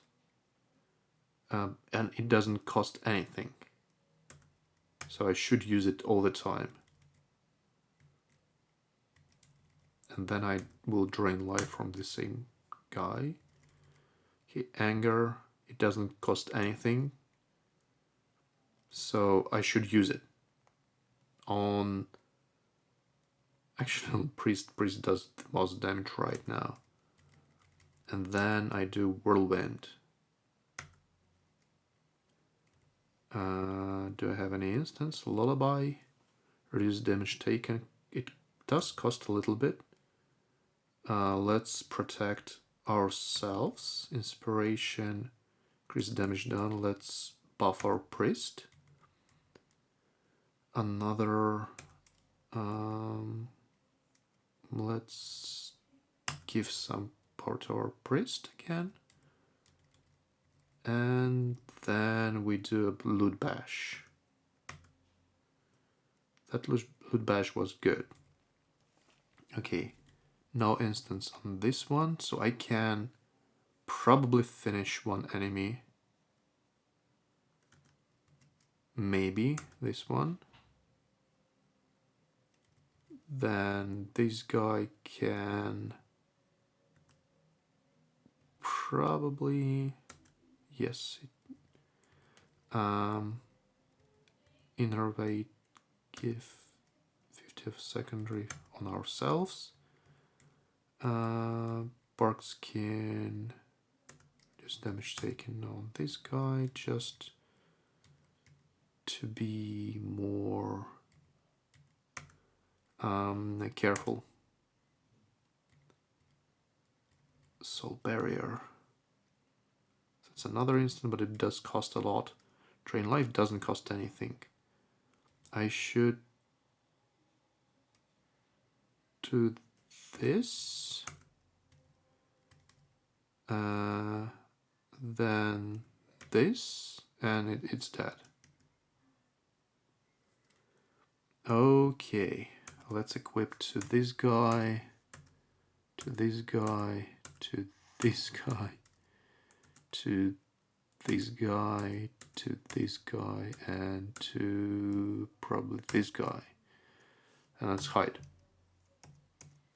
And it doesn't cost anything. So I should use it all the time. And then I will drain life from the same guy. Okay, anger, it doesn't cost anything. So I should use it. On... Actually, priest does the most damage right now. And then I do Whirlwind. Do I have any instance? Lullaby. Reduce damage taken. It does cost a little bit. Let's protect ourselves. Inspiration. Increase damage done. Let's buff our priest. Another... let's give some power to our priest again. And then we do a loot bash. That loot bash was good. Okay, no instance on this one, so I can probably finish one enemy. Maybe this one. Then this guy can probably... Yes. Innervate, give 50 of secondary on ourselves. Bark Skin, just damage taken on this guy, just to be more careful. Soul Barrier. That's another instant, but it does cost a lot. Drain Life doesn't cost anything. I should do this. Then this, and it's dead. Okay, let's equip to this guy, to this guy, to this guy, to this guy, to this guy, and to probably this guy. And let's hide.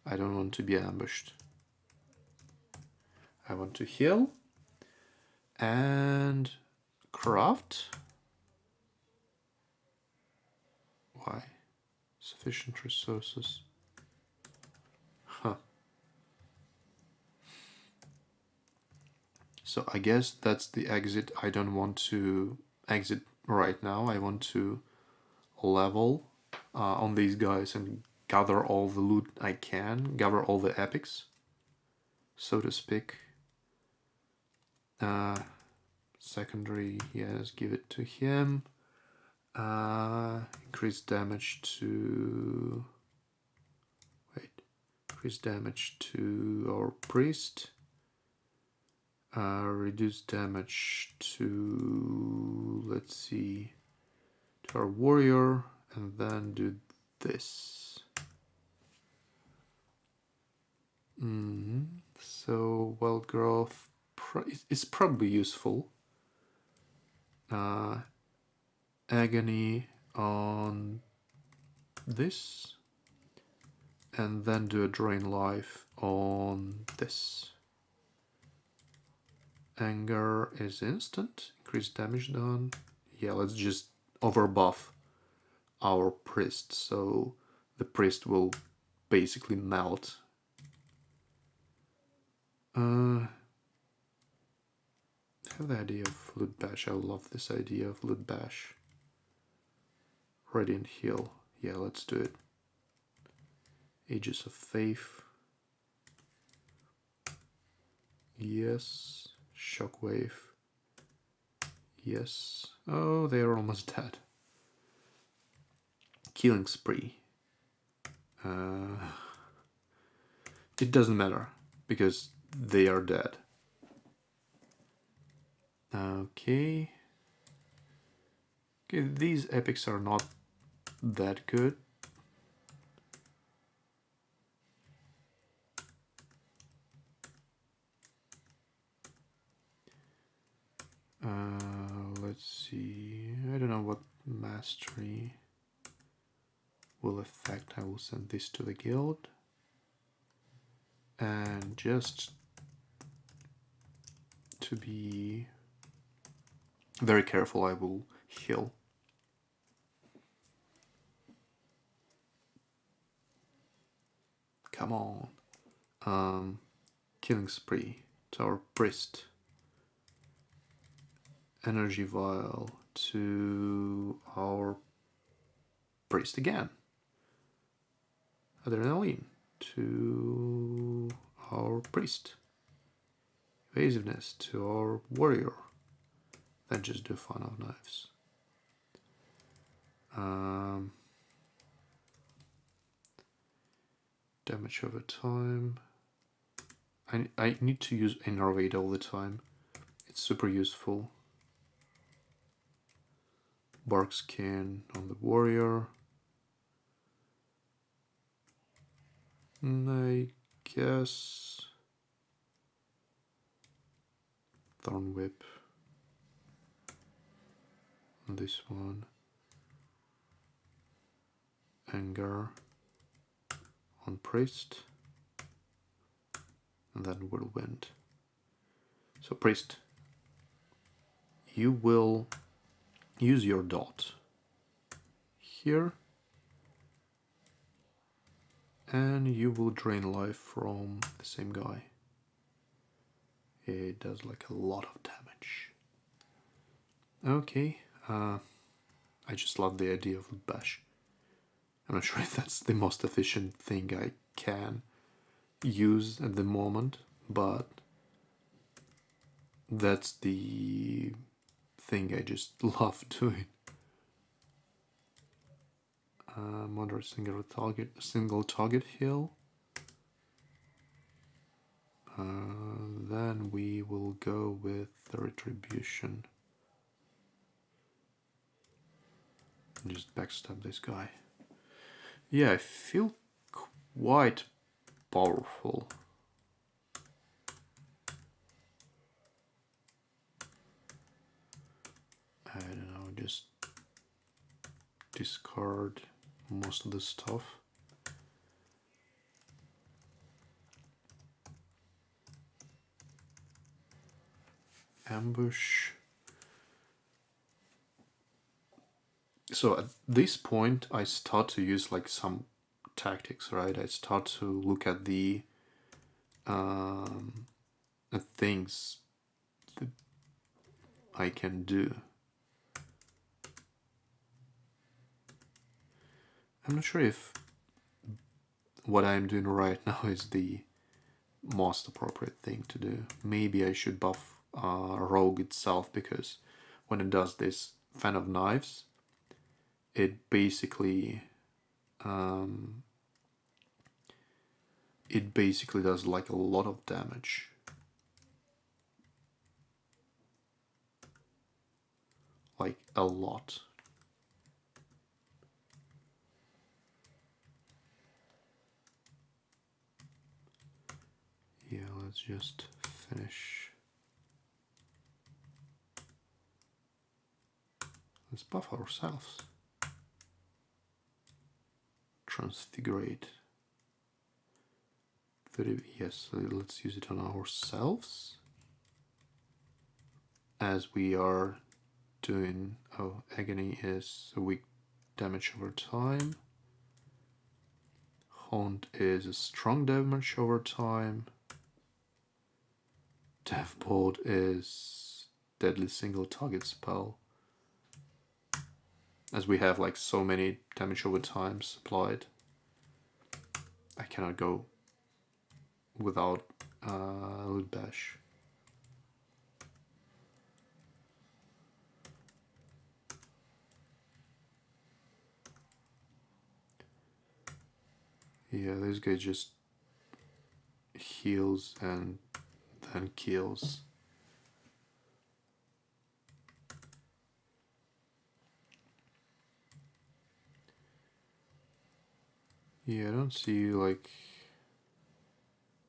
I don't want to be ambushed. I want to heal and craft. Why? Sufficient resources. Huh. So I guess that's the exit. I don't want to exit right now. I want to level on these guys and gather all the loot I can, gather all the epics, so to speak. Secondary, yes, give it to him. Increase damage to... Wait. Increase damage to our priest. Reduce damage to... Let's see... to our warrior. And then do this. So, wild growth is probably useful. Agony on this, and then do a drain life on this. Anger is instant, increase damage done. Yeah, let's just overbuff our priest, so the priest will basically melt. I have the idea of Loot Bash. I love this idea of Loot Bash. Radiant Heal. Yeah, let's do it. Aegis of Faith. Yes. Shockwave. Yes. Oh, they are almost dead. Killing Spree. It doesn't matter, because they are dead. Okay. Okay, these epics are not that good. Let's see. I don't know what mastery will affect. I will send this to the guild. And just to be very careful, I will heal. Come on. Killing Spree to our priest. Energy vial to our priest again. Adrenaline to our priest. Evasiveness to our warrior. Then just do Fun of Knives. Damage over time. I need to use Enervate all the time. It's super useful. Bark Skin on the warrior. I guess Thorn Whip on this one. Anger on priest, and then Whirlwind. So priest, you will use your dot here, and you will drain life from the same guy. It does like a lot of damage. Okay, I just love the idea of Loot Bash. I'm not sure if that's the most efficient thing I can use at the moment, but that's the thing I just love doing. Moderate single target heal. Then we will go with the Retribution. And just backstab this guy. Yeah, I feel quite powerful. discard most of the stuff. Ambush. So at this point, I start to use like some tactics, right? I start to look at the things that I can do. I'm not sure if what I'm doing right now is the most appropriate thing to do. Maybe I should buff Rogue itself, because when it does this Fan of Knives, it basically does like a lot of damage. Like a lot. Yeah, let's just finish. Let's buff ourselves. Transfigurate. 30, yes, so let's use it on ourselves. As we are doing, oh, Agony is a weak damage over time. Haunt is a strong damage over time. Deathbolt is deadly single target spell. As we have like so many damage over time supplied, I cannot go without Loot Bash. Yeah, this guy just heals and then kills. Yeah, I don't see like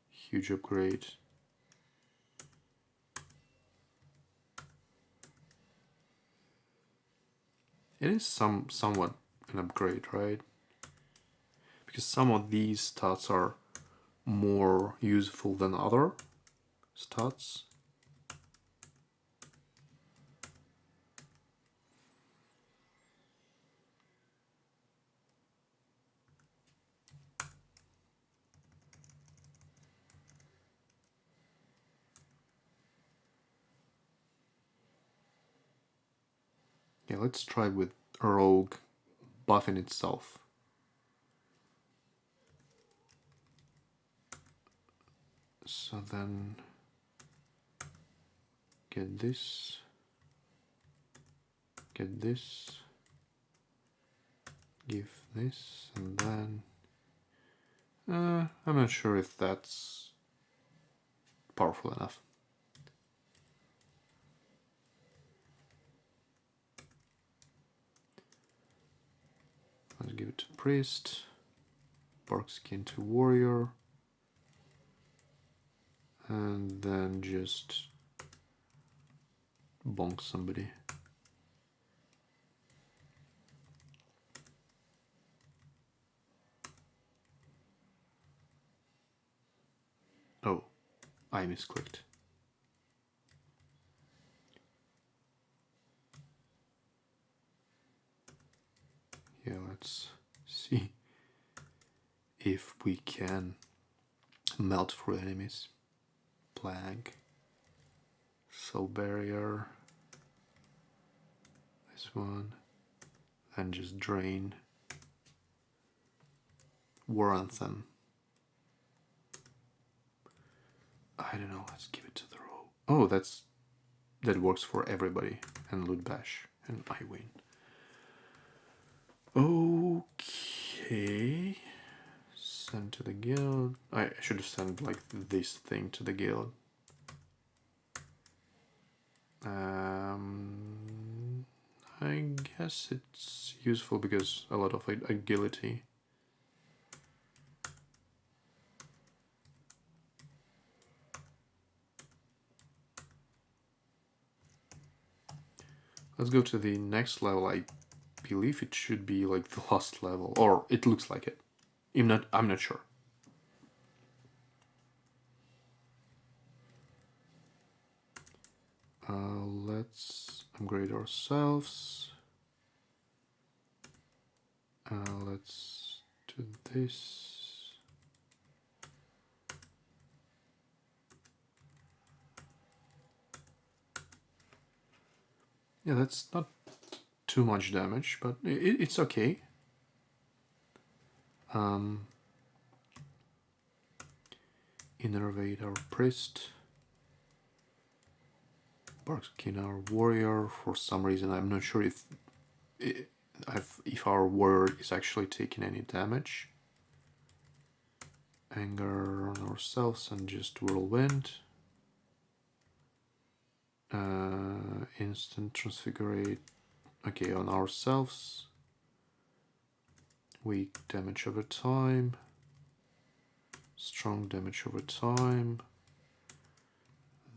huge upgrade. It is somewhat an upgrade, right? Because some of these stats are more useful than other stats. Yeah, let's try with Rogue buffing itself. So then get this, give this, and then I'm not sure if that's powerful enough. Let's give it to Priest, Bark Skin to Warrior, and then just bonk somebody. Oh, I misclicked. Yeah, let's see if we can melt through enemies. Plague, Soul Barrier, this one, then just Drain, War Anthem. I don't know, let's give it to the Rogue. Oh, that works for everybody, and Loot Bash, and I win. Okay, send to the guild. I should have sent like this thing to the guild. I guess it's useful because a lot of agility. Let's go to the next level. I believe it should be like the last level, or it looks like it. I'm not sure. Let's upgrade ourselves. Let's do this. Yeah, that's not too much damage, but it's okay. Innervate our priest. Barkskin our warrior. For some reason, I'm not sure if our warrior is actually taking any damage. Anger on ourselves and just whirlwind. Instant transfigurate. Okay, on ourselves. Weak damage over time. Strong damage over time.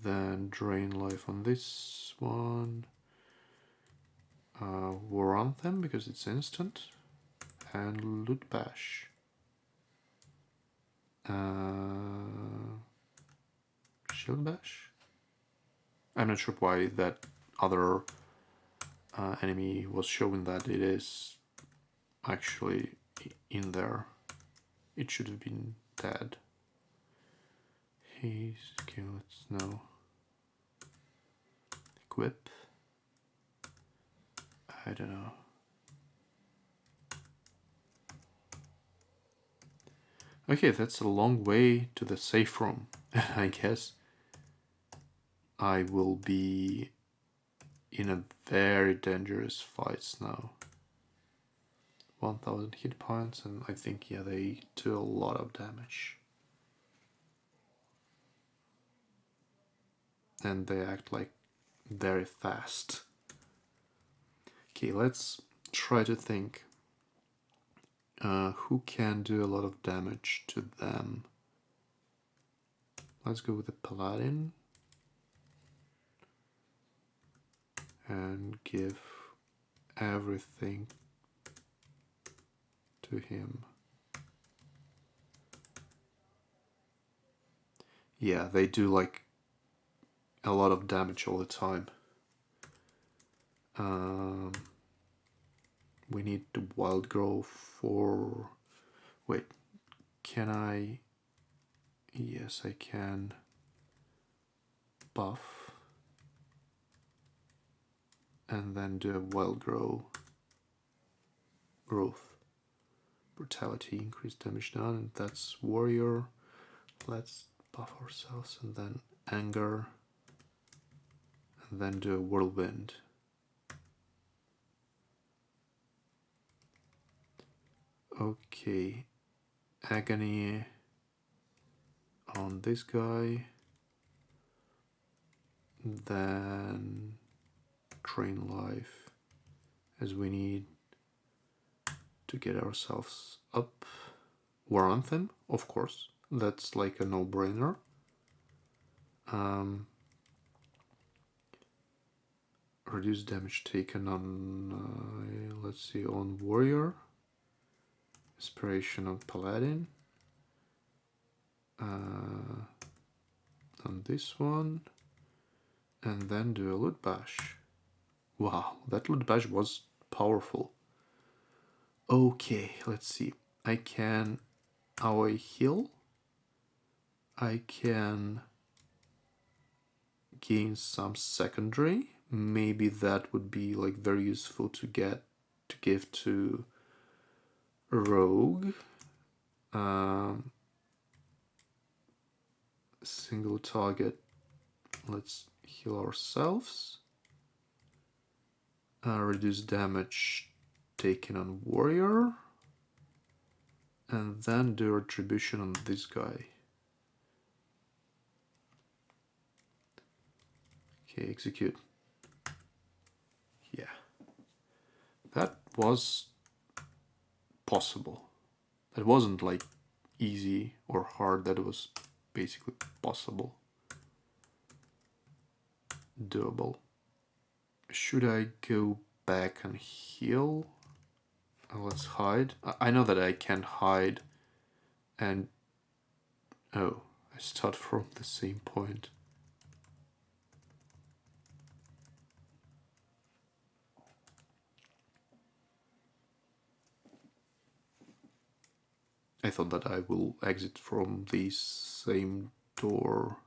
Then drain life on this one. War Anthem because it's instant. And Loot Bash. Shield Bash? I'm not sure why that other enemy was showing that it is actually in there. It should have been dead. Okay, let's now equip. I don't know. Okay, that's a long way to the safe room. I guess I will be in a very dangerous fight now. 1000 hit points, and I think, yeah, they do a lot of damage. And they act like very fast. Okay, let's try to think who can do a lot of damage to them. Let's go with the Paladin and give everything to him. Yeah, they do like a lot of damage all the time. We need the Wild Growth for... Wait, can I... Yes, I can buff and then do a Wild Growth. Brutality, increased damage done, and that's Warrior. Let's buff ourselves and then Anger and then do a Whirlwind. Okay, Agony on this guy, then Drain Life, as we need to get ourselves up. War Anthem, of course, that's like a no-brainer. Reduce damage taken on, let's see, on Warrior. Inspiration on Paladin. On this one. And then do a Loot Bash. Wow, that Loot Bash was powerful. Okay, let's see. I can AoE heal. I can gain some secondary. Maybe that would be like very useful to give to Rogue. Single target. Let's heal ourselves. Reduce damage taken on Warrior. And then do Retribution on this guy. Okay, execute. Yeah. That was possible. That wasn't like easy or hard, that was basically possible. Doable. Should I go back and heal? Let's hide. I know that I can hide and... Oh, I start from the same point. I thought that I will exit from the same door.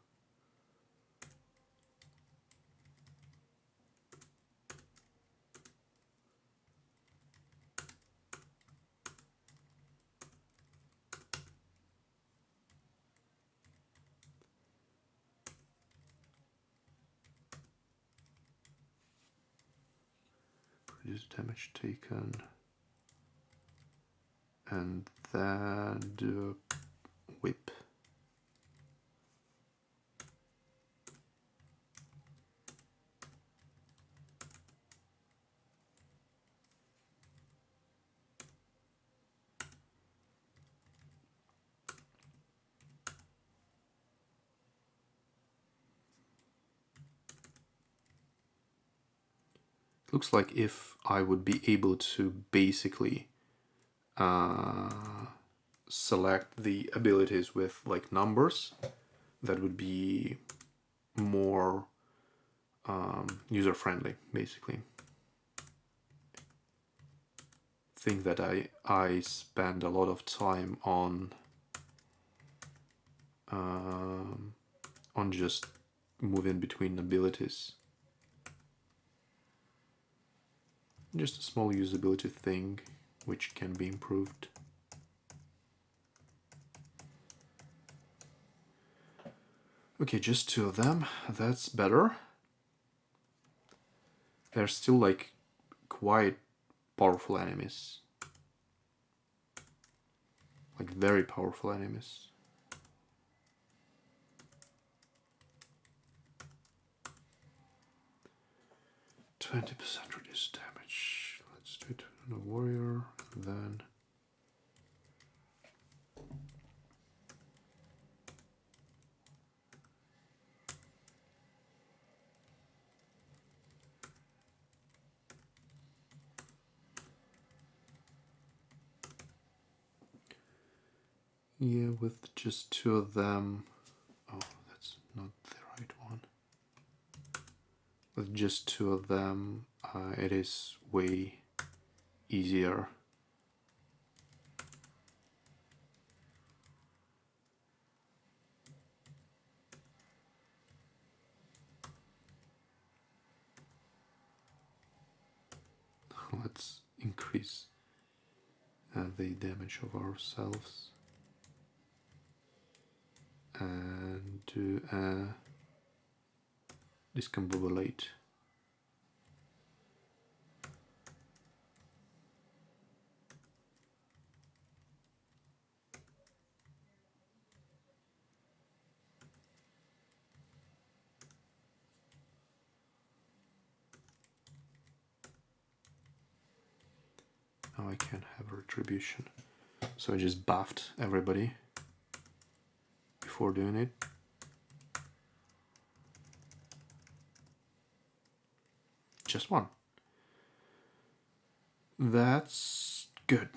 Reduce damage taken. And then do a whip. Looks like if I would be able to basically select the abilities with like numbers, that would be more user-friendly, basically. Think that I spend a lot of time on just moving between abilities. Just a small usability thing which can be improved. Okay, just two of them. That's better. They're still like quite powerful enemies. Like very powerful enemies. %20 reduced damage. Let's do it on the warrior, and then yeah, with just two of them. Oh, that's not the right one. With just two of them, it is way easier. Let's increase the damage of ourselves and do discombobulate. Now I can have retribution. So I just buffed everybody before doing it. Just one. That's good.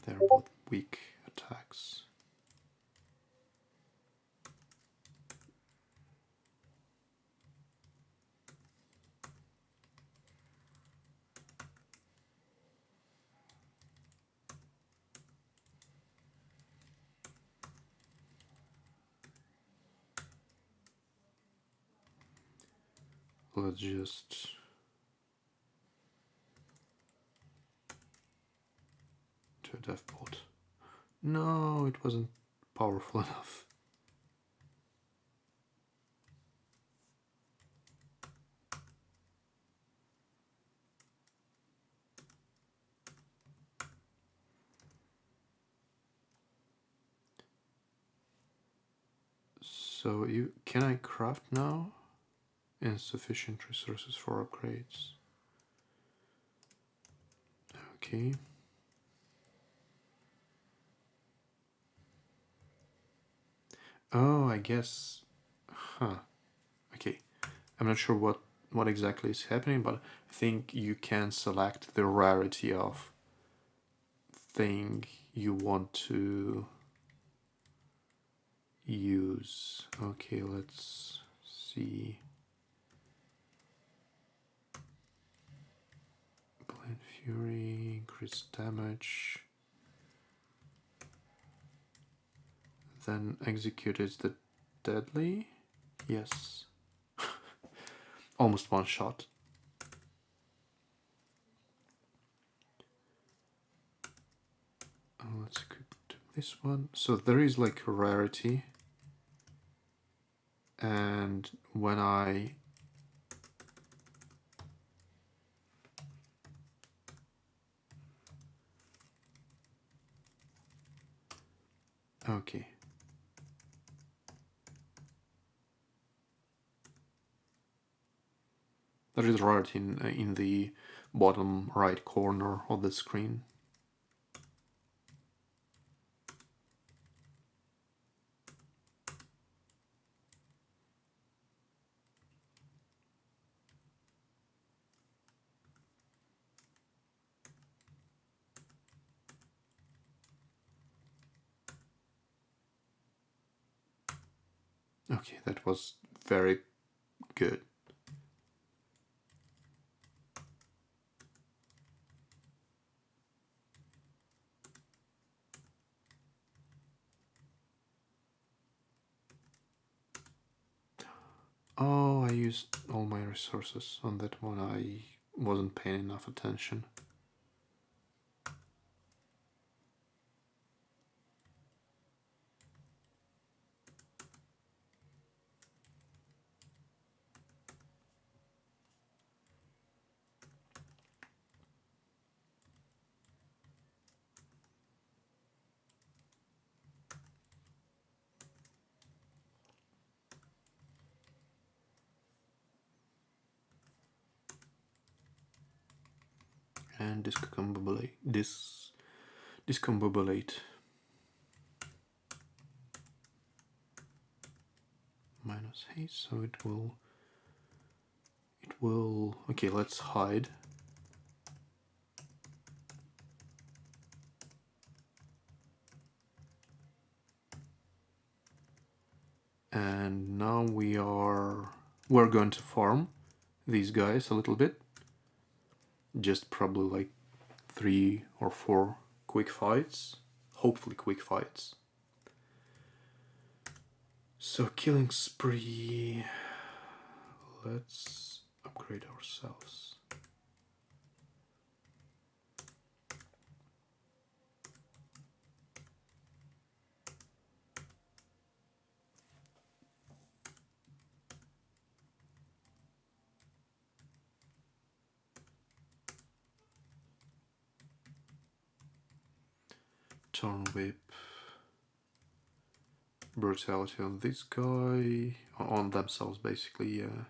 They're both weak attacks. Let's just do a death bolt. No, it wasn't powerful enough. So can I craft now? Insufficient resources for upgrades. Okay. Oh, I guess. Huh. Okay. I'm not sure what exactly is happening, but I think you can select the rarity of thing you want to use. Okay, let's see. Blind Fury, increase damage. Then execute is the deadly? Yes. Almost one shot. Let's equip this one. So there is like a rarity. And when I okay. There is a rarity in the bottom right corner of the screen. Okay, that was very good. Oh, I used all my resources on that one. I wasn't paying enough attention. And discombobulate minus haste, so it will okay, let's hide. And now we're going to farm these guys a little bit. Just probably like 3 or 4 quick fights. Hopefully quick fights. So killing spree. Let's upgrade ourselves. Turn whip. Brutality on this guy. On themselves basically, yeah.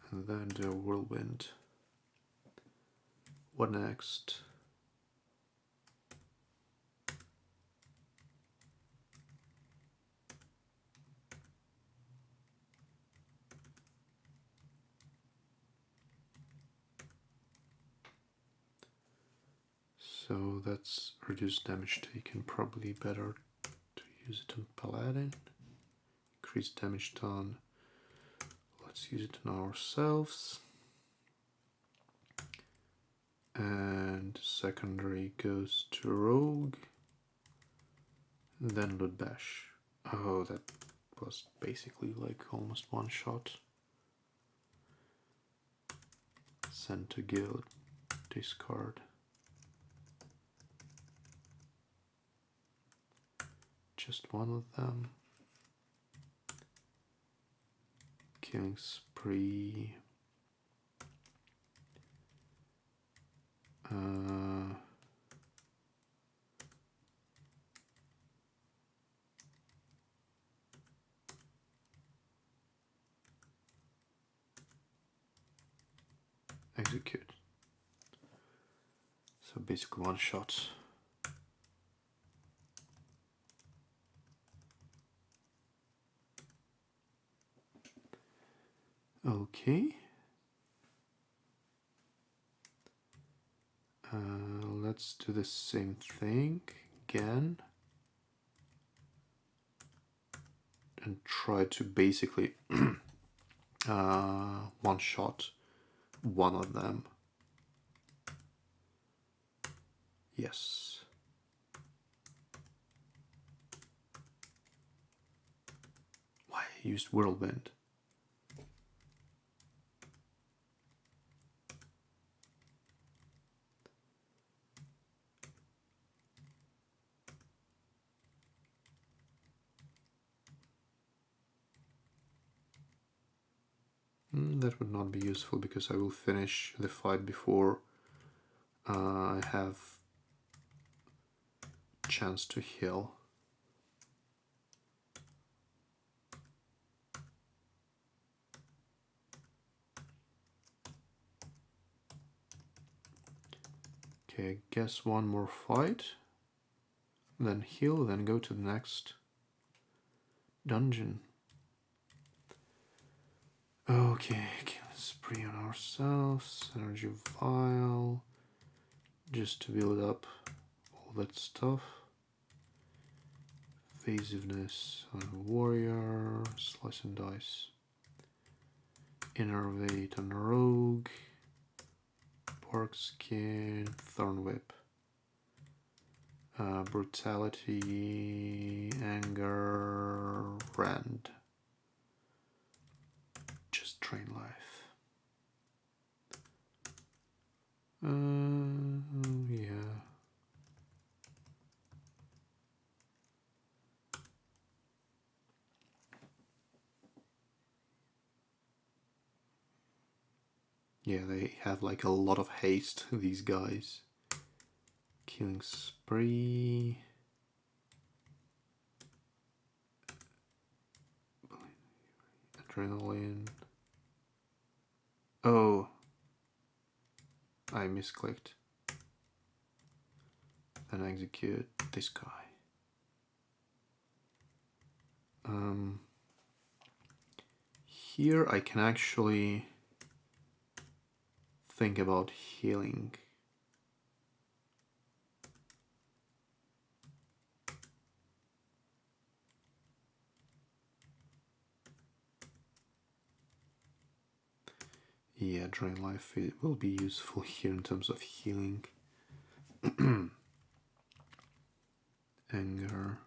And then the whirlwind. What next? So that's reduced damage taken, probably better to use it on Paladin. Increase damage done. Let's use it on ourselves. And secondary goes to Rogue. Then Loot Bash. Oh, that was basically like almost one shot. Send to guild. Discard. Just one of them. Killing spree. Execute. So basically one shot. Okay. Let's do the same thing again and try to basically one shot one of them. Yes. Why I used Whirlwind? That would not be useful because I will finish the fight before I have chance to heal. Okay, I guess one more fight, then heal, then go to the next dungeon. Okay, kill spree on ourselves, energy vial, just to build up all that stuff. Evasiveness on a warrior, slice and dice. Innervate on a rogue, pork skin, thorn whip. Brutality, anger, rend. Just drain life. Yeah. Yeah, they have like a lot of haste, these guys. Killing spree. Adrenaline. Oh, I misclicked. Then I execute this guy. Here I can actually think about healing. Yeah, drain life, it will be useful here in terms of healing. Anger.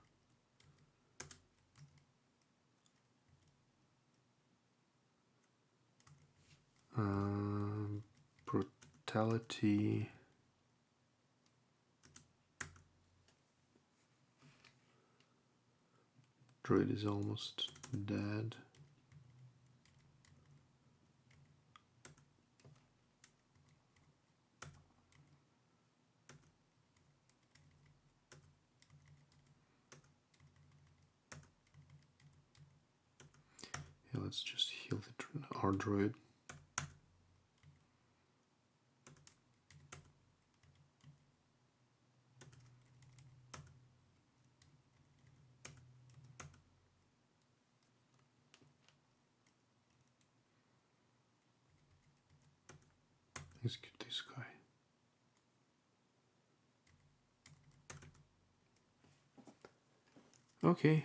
Brutality. Druid is almost dead. Yeah, let's just heal our druid. Execute this guy. Okay.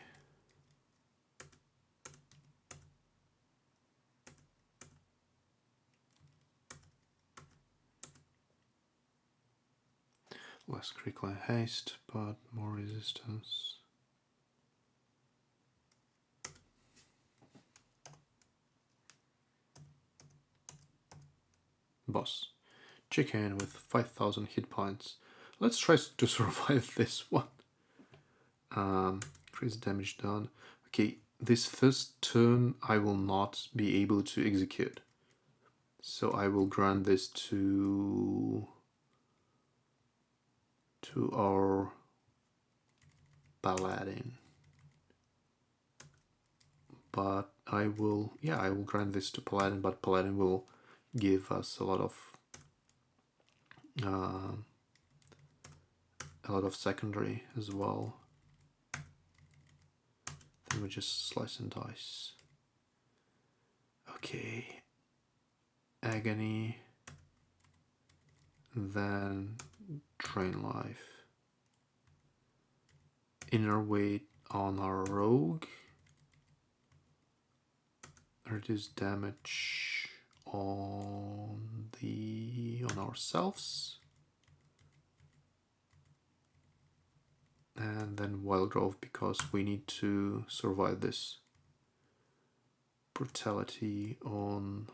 Less critical haste, but more resistance. Boss. Chicken with 5,000 hit points. Let's try to survive this one. Increase damage done. Okay, this first turn I will not be able to execute. So I will grant this to our paladin. But I will grant this to paladin, but paladin will give us a lot of secondary as well. Then we just slice and dice. Okay, Agony, then Drain Life. Inner Weight on our Rogue. Reduce damage on ourselves. And then Wild Growth because we need to survive this. Brutality on...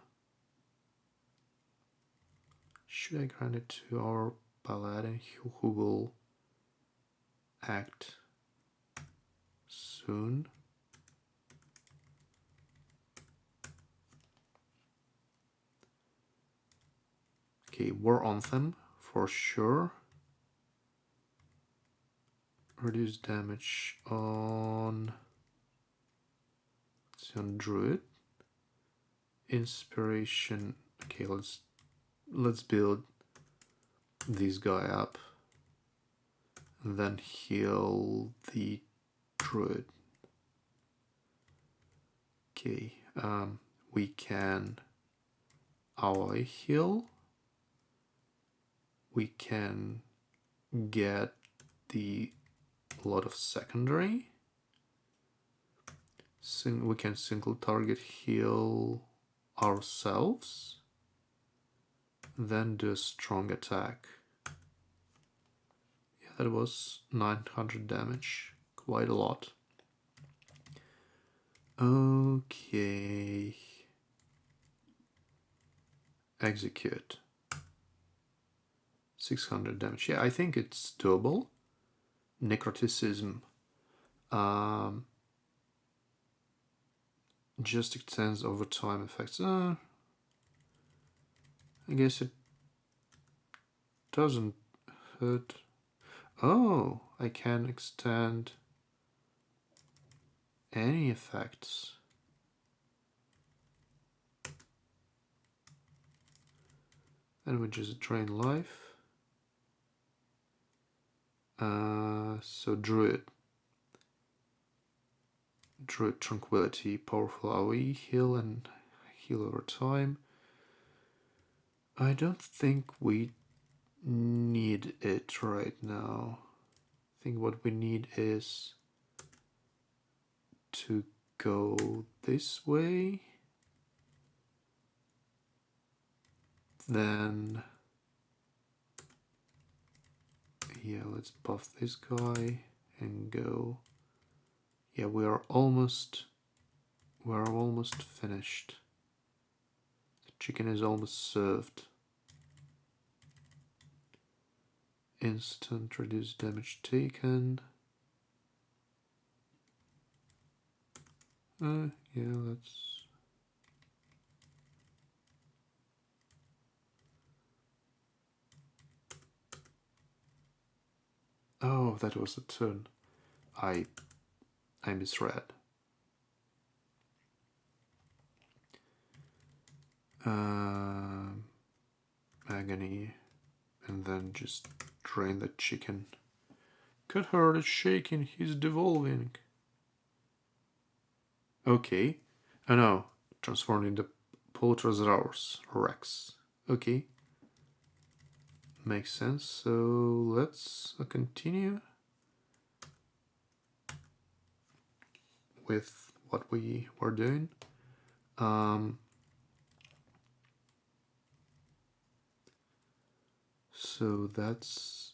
Should I grant it to our Paladin who will act soon? Okay, War Anthem for sure. Reduce damage on Druid. Inspiration. Okay, let's build this guy up. And then heal the Druid. Okay, we can ally heal. We can get the lot of secondary. We can single target heal ourselves. Then do a strong attack. Yeah, that was 900 damage. Quite a lot. Okay. Execute. 600 damage. Yeah, I think it's doable. Necroticism. Just extends over time effects. I guess it doesn't hurt. Oh, I can extend any effects. Then we just drain life. So Druid Tranquility, powerful AoE, heal and heal over time. I don't think we need it right now. I think what we need is to go this way. Then yeah, let's buff this guy and go. Yeah, we're almost finished. The chicken is almost served. Instant reduce damage taken. Yeah, let's. Oh, that was the turn. I misread. Agony, and then just drain the chicken. Cuthard is shaking, he's devolving. Okay. Oh no, transformed into Poltrosaurus Rex. Okay. Makes sense, so let's continue with what we were doing. So that's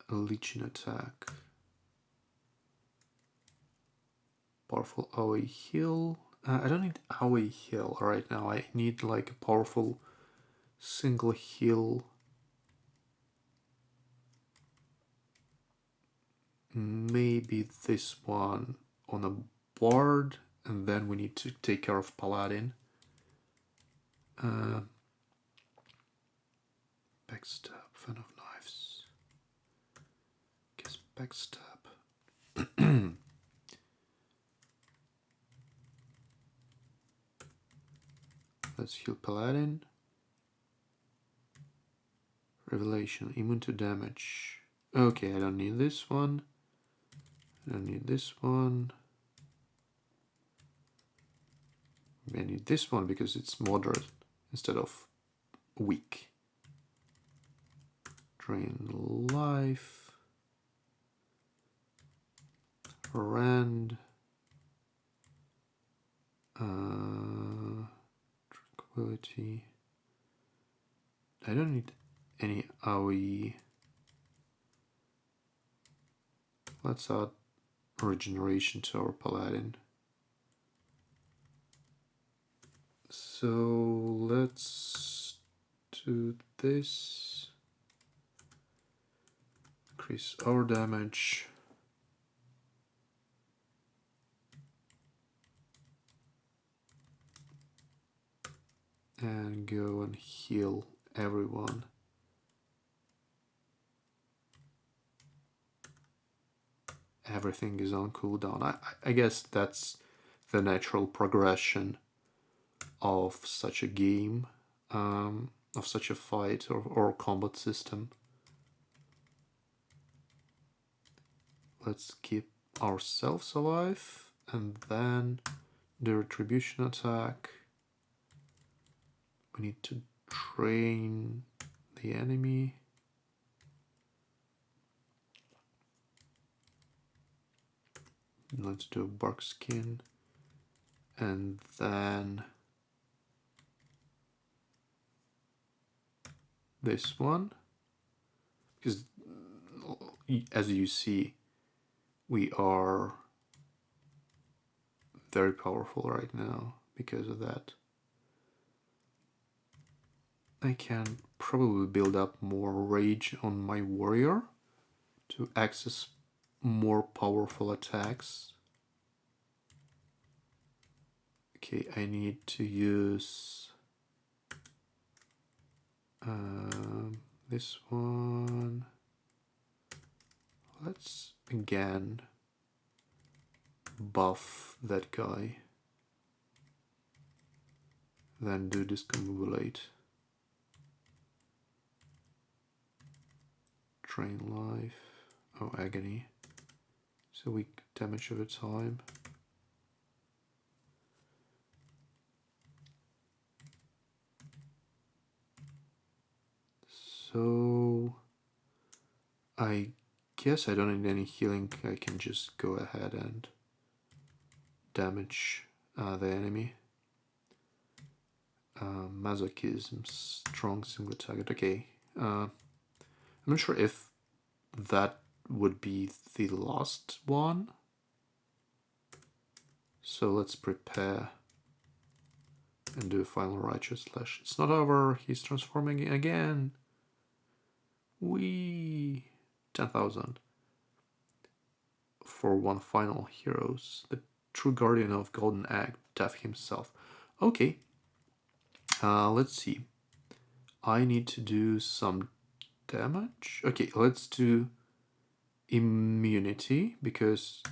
a Legion attack. Powerful AoE heal. I don't need AoE heal right now. I need like a powerful single heal. Maybe this one on a board, and then we need to take care of Paladin. Backstab, Fan of Knives. Guess backstab. Let's heal Paladin. Revelation, immune to damage. Okay, I don't need this one. I don't need this one. I need this one because it's moderate. instead of weak. Drain life. Rend. Tranquility. I don't need any AoE. Let's add regeneration to our paladin. So let's do this. Increase our damage. And go and heal everyone. Everything is on cooldown. I guess that's the natural progression of such a game, of such a fight or combat system. Let's keep ourselves alive and then the retribution attack. We need to train the enemy. Let's do bark skin and then this one, because as you see, we are very powerful right now because of that. I can probably build up more rage on my warrior to access more powerful attacks. Okay, I need to use this one. Let's again buff that guy. Then do discombobulate. Drain life. Oh, agony. So weak damage over time. So I guess I don't need any healing. I can just go ahead and damage the enemy. Masochism, strong single target. Okay. I'm not sure if that would be the last one. So let's prepare and do a final righteous slash. It's not over. He's transforming again. Wee 10,000 for one final heroes. The true guardian of Golden Egg, Death himself. Okay. Let's see. I need to do some damage. Okay, let's do immunity because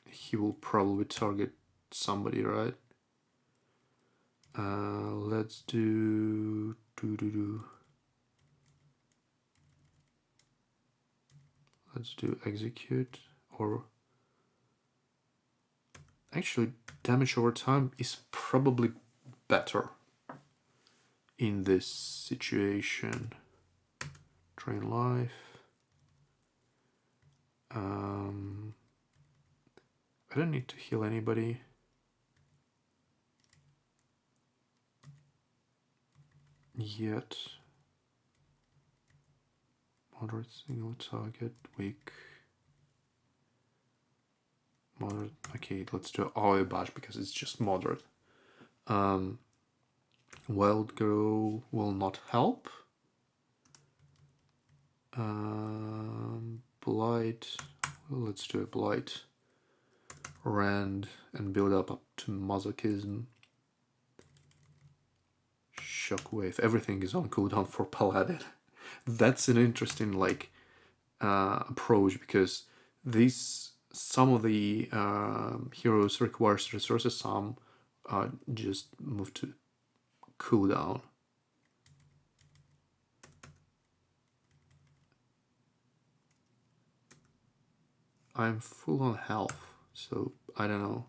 he will probably target somebody, right? Let's do let's do execute, or actually damage over time is probably better in this situation. Drain life. I don't need to heal anybody. Yet. Moderate single target, weak. Moderate. Okay, let's do Aoi Bash because it's just moderate. Wild Grow will not help. Blight. Well, let's do a Blight. Rend and build up to Masochism. Shockwave. Everything is on cooldown for Paladin. That's an interesting approach because some of the heroes requires resources, some just move to cooldown. I'm full on health, so I don't know.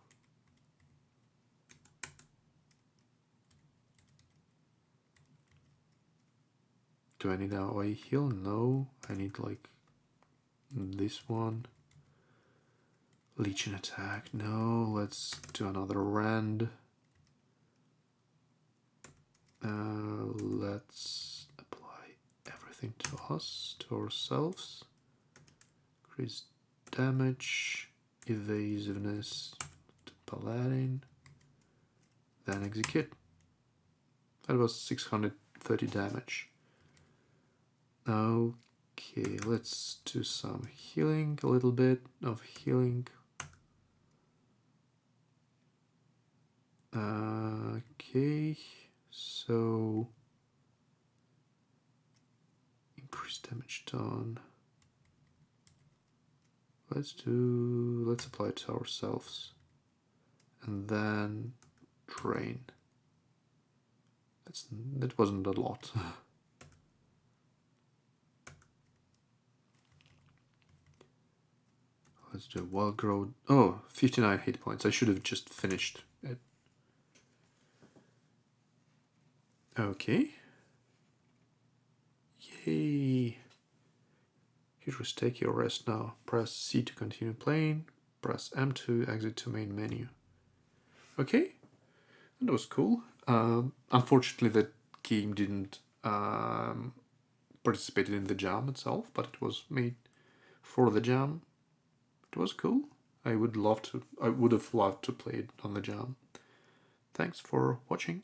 Do I need a heal? No. I need like this one. Legion attack. No. Let's do another rend. Let's apply everything to us, to ourselves. Increase damage, evasiveness to Paladin. Then execute. That was 630 damage. Okay, let's do some healing, a little bit of healing. Okay, so increase damage done. Let's apply it to ourselves. And then drain. That wasn't a lot. Let's do wild growth. Oh, 59 hit points. I should have just finished it. Okay. Yay. Heroes, take your rest now. Press C to continue playing. Press M to exit to main menu. Okay. That was cool. Unfortunately, the game didn't participate in the jam itself, but it was made for the jam. It was cool. I would have loved to play it on the jam. Thanks for watching.